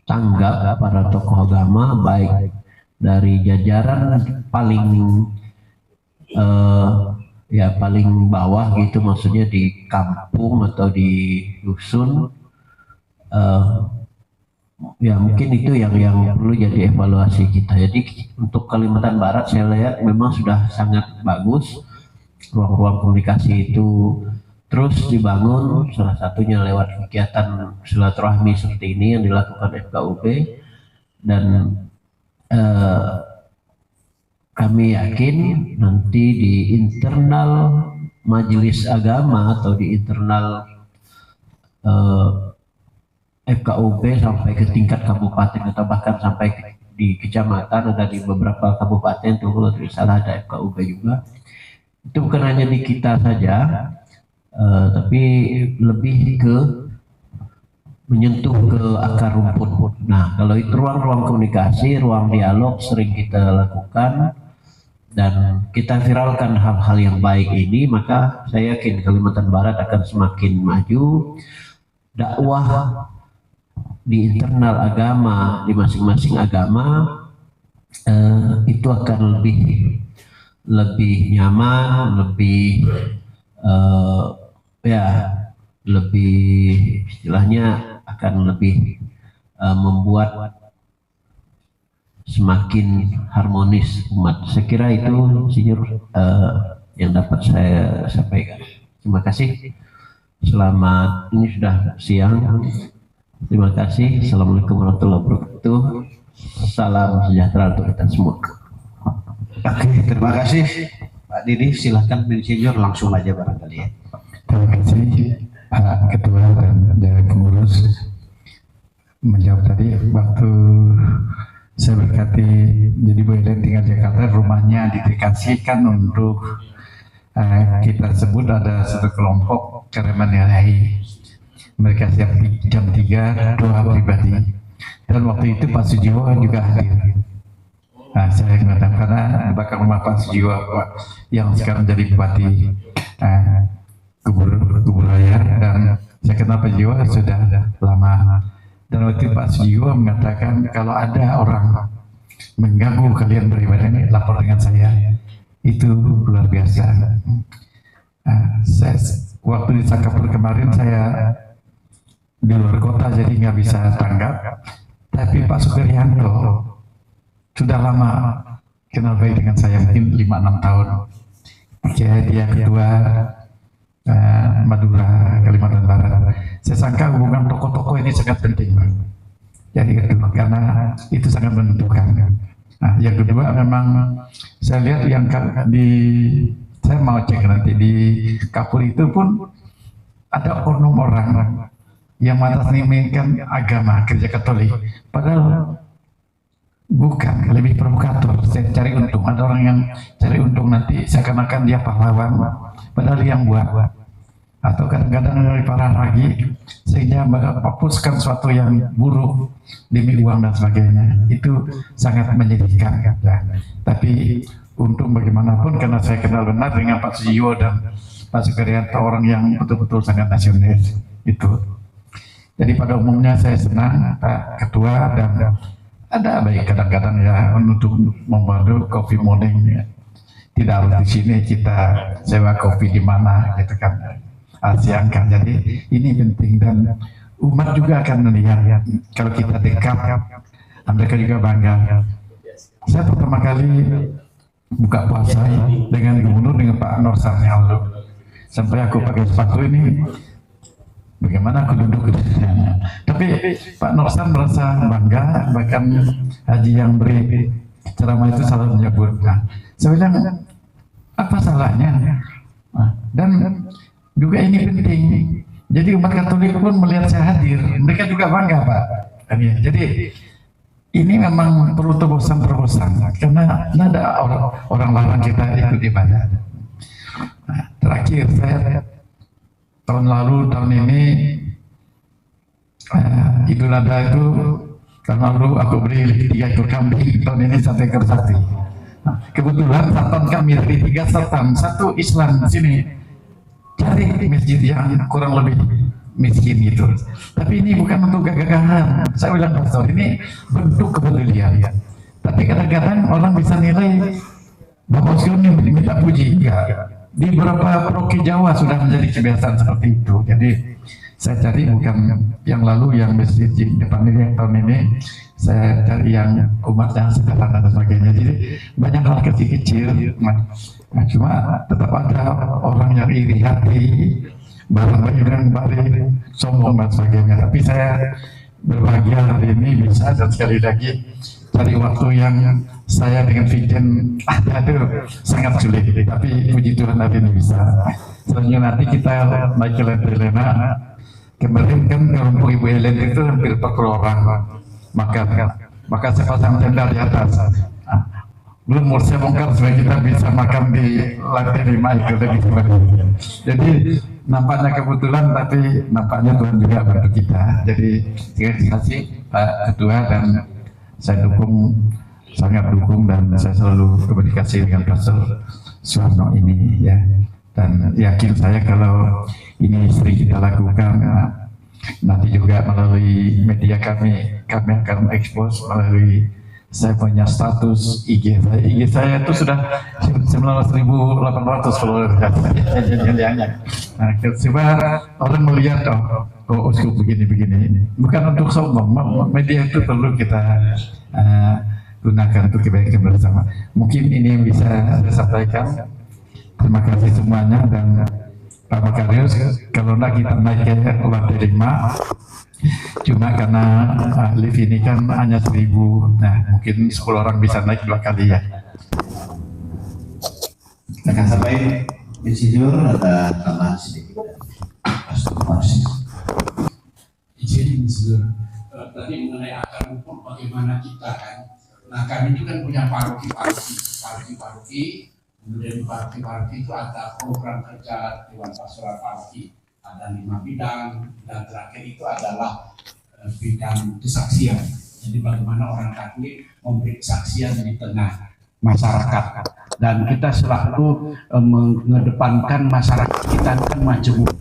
tanggap para tokoh agama, baik dari jajaran paling paling bawah gitu, maksudnya di kampung atau di dusun. Mungkin itu yang perlu jadi evaluasi kita. Jadi untuk Kalimantan Barat saya lihat memang sudah sangat bagus ruang-ruang komunikasi itu terus dibangun, salah satunya lewat kegiatan silaturahmi seperti ini yang dilakukan FKUB. Dan kami yakin nanti di internal majelis agama atau di internal FKUB sampai ke tingkat kabupaten atau bahkan sampai di kecamatan, ada di beberapa kabupaten tuh kalau tidak salah ada FKUB juga. Itu bukan hanya di kita saja, tapi lebih ke menyentuh ke akar rumput. Nah, kalau itu ruang-ruang komunikasi, ruang dialog sering kita lakukan dan kita viralkan hal-hal yang baik ini, maka saya yakin Kalimantan Barat akan semakin maju. Dakwah di internal agama, di masing-masing agama itu akan lebih nyaman, lebih lebih istilahnya akan lebih membuat semakin harmonis umat. Saya kira itu yang dapat saya sampaikan. Terima kasih. Selamat, ini sudah siang. Terima kasih. Assalamualaikum warahmatullahi wabarakatuh. Salam sejahtera untuk kita semua. Oke, terima kasih Pak Didi. Silahkan Insinyur langsung aja barangkali ya. Terima kasih Pak Ketua dan jajaran pengurus menjawab tadi waktu saya berkati jadi Bu Ellen tinggal di Jakarta, rumahnya didedikasikan untuk kita sebut ada satu kelompok karena menilai mereka siap jam 3 doa pribadi, dan waktu itu Pak Sujiwo juga hadir. Nah, saya mengatakan karena bakal rumah Pak Sujiwo yang sekarang jadi bupati Gubernur Raya, dan saya kenal Pak Sujiwo sudah lama. Dan waktu Pak Sujiwo mengatakan kalau ada orang mengganggu kalian beribadah ini lapor dengan saya. Itu luar biasa. Waktu di Singapura kemarin saya di luar kota jadi nggak bisa tanggap. Tapi Pak Supriyanto sudah lama kenal baik dengan saya, mungkin 5-6 tahun. Dia ketua Madura, Kalimantan Barat. Saya sangka hubungan tokoh-tokoh ini sangat penting, Bang. Jadi karena itu sangat menentukan. Nah, yang kedua memang saya lihat yang saya mau cek nanti di Kapur itu pun ada oknum orang yang mengatasnamakan agama Gereja Katolik, padahal bukan, lebih provokator. Saya cari untung, ada orang yang cari untung nanti seakan-akan dia pahlawan, padahal yang buat. Atau kadang-kadang dari para ragi sehingga menghapuskan sesuatu yang buruk demi uang dan sebagainya. Itu sangat menyedihkan ya. Tapi untung bagaimanapun karena saya kenal benar dengan Pak Sujiwo dan Pak Supriyanto, orang yang betul-betul sangat nasionalis itu. Jadi pada umumnya saya senang Pak Ketua, dan ada baik kadang-kadang ya untuk membantu coffee morning ya. Tidak harus di sini, kita sewa kopi di mana gitu kan. Asiankan. Jadi ini penting, dan umat juga akan melihat kalau kita dekat, mereka juga bangga. Saya pertama kali buka puasa dengan gubernur, dengan Pak Nur Sarnyaldo, sampai aku pakai sepatu ini bagaimana aku duduk. Tapi Pak Nur Sarnyaldo merasa bangga, bahkan haji yang beri ceramah itu selalu menyebut. Nah, saya bilang apa salahnya? Dan juga ini penting. Jadi umat Katolik pun melihat saya hadir, mereka juga bangga, Pak. Jadi ini memang perlu terobosan karena ada orang larang kita ikut ibadah. Nah, terakhir saya tahun ini Idul Adha itu tahun lalu aku beli 3 ekor kambing, tahun ini 1 ekor sapi. Nah, kebetulan satan kami dari 3 satan, 1 Islam sini. Cari masjid yang kurang lebih miskin gitu. Tapi ini bukan untuk gagahan. Saya bilang pastor, ini bentuk kepedulian. Tapi kadang-kadang orang bisa nilai bahwa ini minta puji. Ya, di beberapa provinsi Jawa sudah menjadi kebiasaan seperti itu. Jadi saya cari bukan yang lalu yang masjid di depan ini, yang tahun ini saya cari yang umat yang sederhana dan sebagainya. Jadi banyak hal kecil-kecil. Nah, cuma tetap ada orang yang iri hati, barang-barang yang balik, sombong dan sebagainya. Tapi saya berbahagia hari ini bisa, dan sekali lagi cari waktu yang saya dengan Vijen itu sangat sulit. Tapi puji Tuhan hari ini bisa. Selanjutnya nanti kita naik ke lantai Lena. Kemarin kan kelompok Ibu Ellen itu hampir 40 orang maka saya pasang tenda di atas. Belum mau saya bongkar supaya kita bisa makan di lantai 5 itu lebih baik. Jadi nampaknya kebetulan, tapi nampaknya Tuhan juga bantu kita. Jadi terima kasih Pak Ketua, dan saya sangat dukung, dan saya selalu komunikasi dengan Pastor Suwarno ini ya. Dan yakin saya kalau ini sering kita lakukan, nanti juga melalui media kami akan ekspos melalui saya punya status IG saya. IG saya itu sudah 19.800 follower. Nah, coba orang melihat uskup begini. Bukan untuk sombong, media itu perlu kita gunakan untuk kebaikan bersama. Mungkin ini yang bisa saya sampaikan. Terima kasih semuanya, dan Pak Makarius, kalau kita naik ke lantai 5, cuma karena lift ini kan hanya 1.000, nah mungkin 10 orang bisa naik 2 kali ya. Akan sampai Insinyur, ada tambahan sedikit. Izin Insinyur, tadi mengenai akar rumput bagaimana kita kan. Nah kami itu kan punya paroki, kemudian di paroki itu ada program kerja Dewan Pastoral Paroki, ada 5 bidang, dan terakhir itu adalah bidang kesaksian. Jadi bagaimana orang Katolik memberi kesaksian di tengah masyarakat, dan kita selalu mengedepankan masyarakat kita kan majemuk.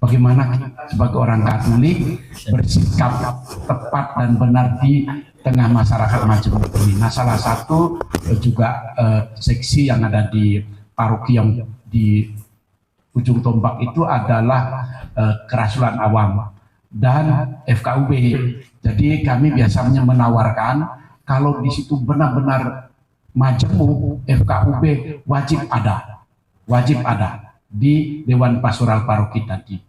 Bagaimana kita sebagai orang Katolik bersikap tepat dan benar di tengah masyarakat majemuk ini. Nah, salah satu juga seksi yang ada di paroki yang di ujung tombak itu adalah kerasulan awam dan FKUB. Jadi kami biasanya menawarkan kalau di situ benar-benar majemuk, FKUB wajib ada di Dewan Pastoral Paroki tadi.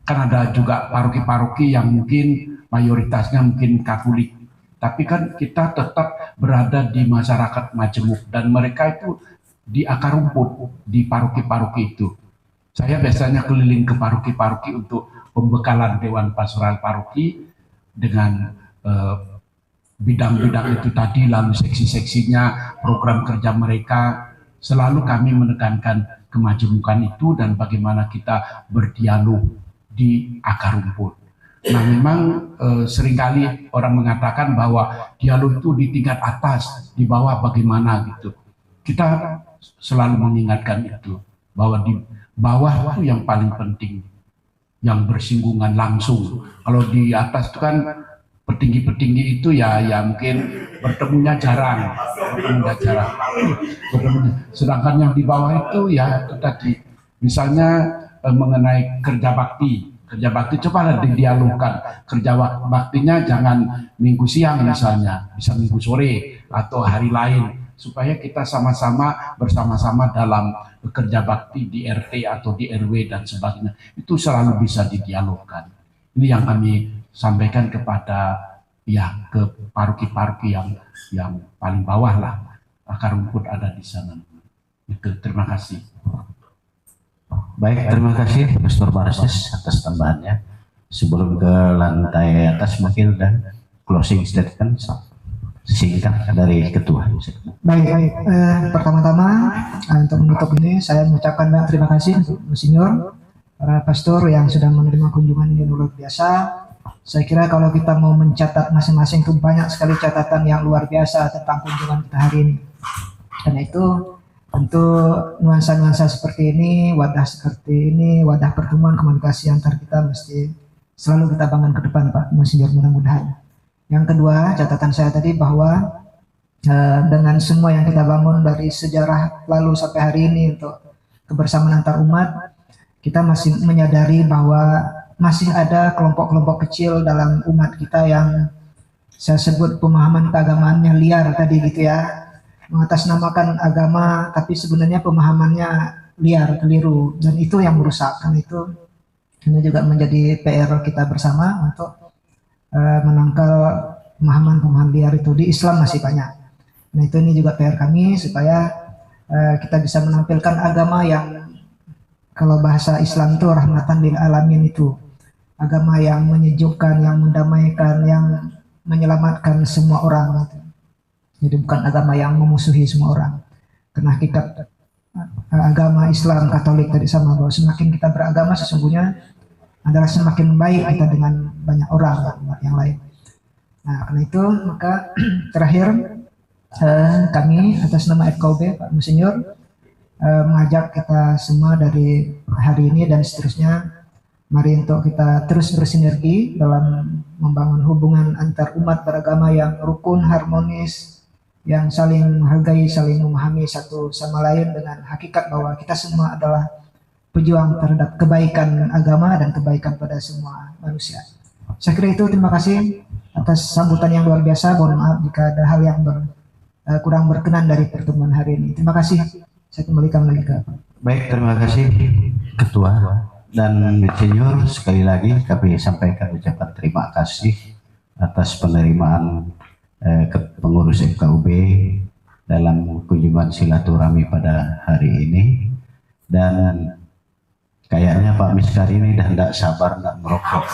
Kan ada juga paroki-paroki yang mungkin mayoritasnya mungkin Katolik, tapi kan kita tetap berada di masyarakat majemuk dan mereka itu di akar rumput di paroki-paroki itu. Saya biasanya keliling ke paroki-paroki untuk pembekalan Dewan Pastoral Paroki dengan bidang-bidang itu tadi, lalu seksi-seksinya, program kerja mereka. Selalu kami menekankan kemajemukan itu dan bagaimana kita berdialog di akar rumput. Nah memang seringkali orang mengatakan bahwa dialog itu di tingkat atas, di bawah bagaimana gitu. Kita selalu mengingatkan itu, bahwa di bawah itu yang paling penting, yang bersinggungan langsung. Kalau di atas itu kan petinggi-petinggi itu ya mungkin bertemunya jarang. Sedangkan yang di bawah itu ya itu tadi, misalnya mengenai kerja bakti cobalah didialogkan. Kerja baktinya jangan minggu siang misalnya, bisa minggu sore atau hari lain, supaya kita sama-sama bersama-sama dalam kerja bakti di RT atau di RW dan sebagainya. Itu selalu bisa didialogkan. Ini yang kami sampaikan kepada ke paroki-paroki yang paling bawah lah, akar rumput ada di sana. Itu, terima kasih. Baik, terima kasih Pastor Barses atas tambahannya. Sebelum ke lantai atas mungkin dan closing statement singkat dari ketua. Baik. Pertama-tama untuk menutup ini saya mengucapkan banyak terima kasih untuk Monsinyur, para pastor yang sudah menerima kunjungan ini luar biasa. Saya kira kalau kita mau mencatat masing-masing itu banyak sekali catatan yang luar biasa tentang kunjungan kita hari ini. Dan itu tentu nuansa-nuansa seperti ini, wadah seperti ini, wadah pertemuan komunikasi antar kita mesti selalu kita bangun ke depan, Pak Monsinyur, mudah-mudahan. Yang kedua, catatan saya tadi bahwa dengan semua yang kita bangun dari sejarah lalu sampai hari ini untuk kebersamaan antar umat, kita masih menyadari bahwa masih ada kelompok-kelompok kecil dalam umat kita yang saya sebut pemahaman keagamaannya liar tadi gitu ya. Mengatasnamakan agama tapi sebenarnya pemahamannya liar, keliru, dan itu yang merusak. Karena itu ini juga menjadi PR kita bersama untuk menangkal pemahaman-pemahaman liar itu. Di Islam masih banyak. Nah itu ini juga PR kami supaya kita bisa menampilkan agama yang kalau bahasa Islam itu rahmatan lil alamin, itu agama yang menyejukkan, yang mendamaikan, yang menyelamatkan semua orang. Jadi bukan agama yang memusuhi semua orang. Karena hakikat agama Islam Katolik tadi sama, bahwa semakin kita beragama sesungguhnya adalah semakin baik kita dengan banyak orang yang lain. Nah karena itu maka terakhir kami atas nama FKUB Pak Monsinyur mengajak kita semua dari hari ini dan seterusnya, mari untuk kita terus bersinergi dalam membangun hubungan antar umat beragama yang rukun, harmonis, yang saling menghargai, saling memahami satu sama lain dengan hakikat bahwa kita semua adalah pejuang terhadap kebaikan agama dan kebaikan pada semua manusia. Saya kira itu, terima kasih atas sambutan yang luar biasa. Mohon maaf jika ada hal yang kurang berkenan dari pertemuan hari ini. Terima kasih. Saya kembalikan lagi ke Pak. Baik, terima kasih Ketua dan Monsinyur. Sekali lagi kami sampaikan ucapan terima kasih atas penerimaan pengurus FKUB dalam kunjungan silaturahmi pada hari ini. Dan kayaknya Pak Miskar ini dah tidak sabar nak merokok.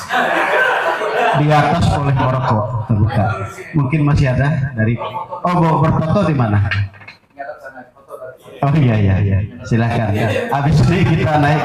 di atas boleh merokok terbuka. Mungkin masih ada dari mau berfoto di mana? Oh iya, silakan. Habis ini kita naik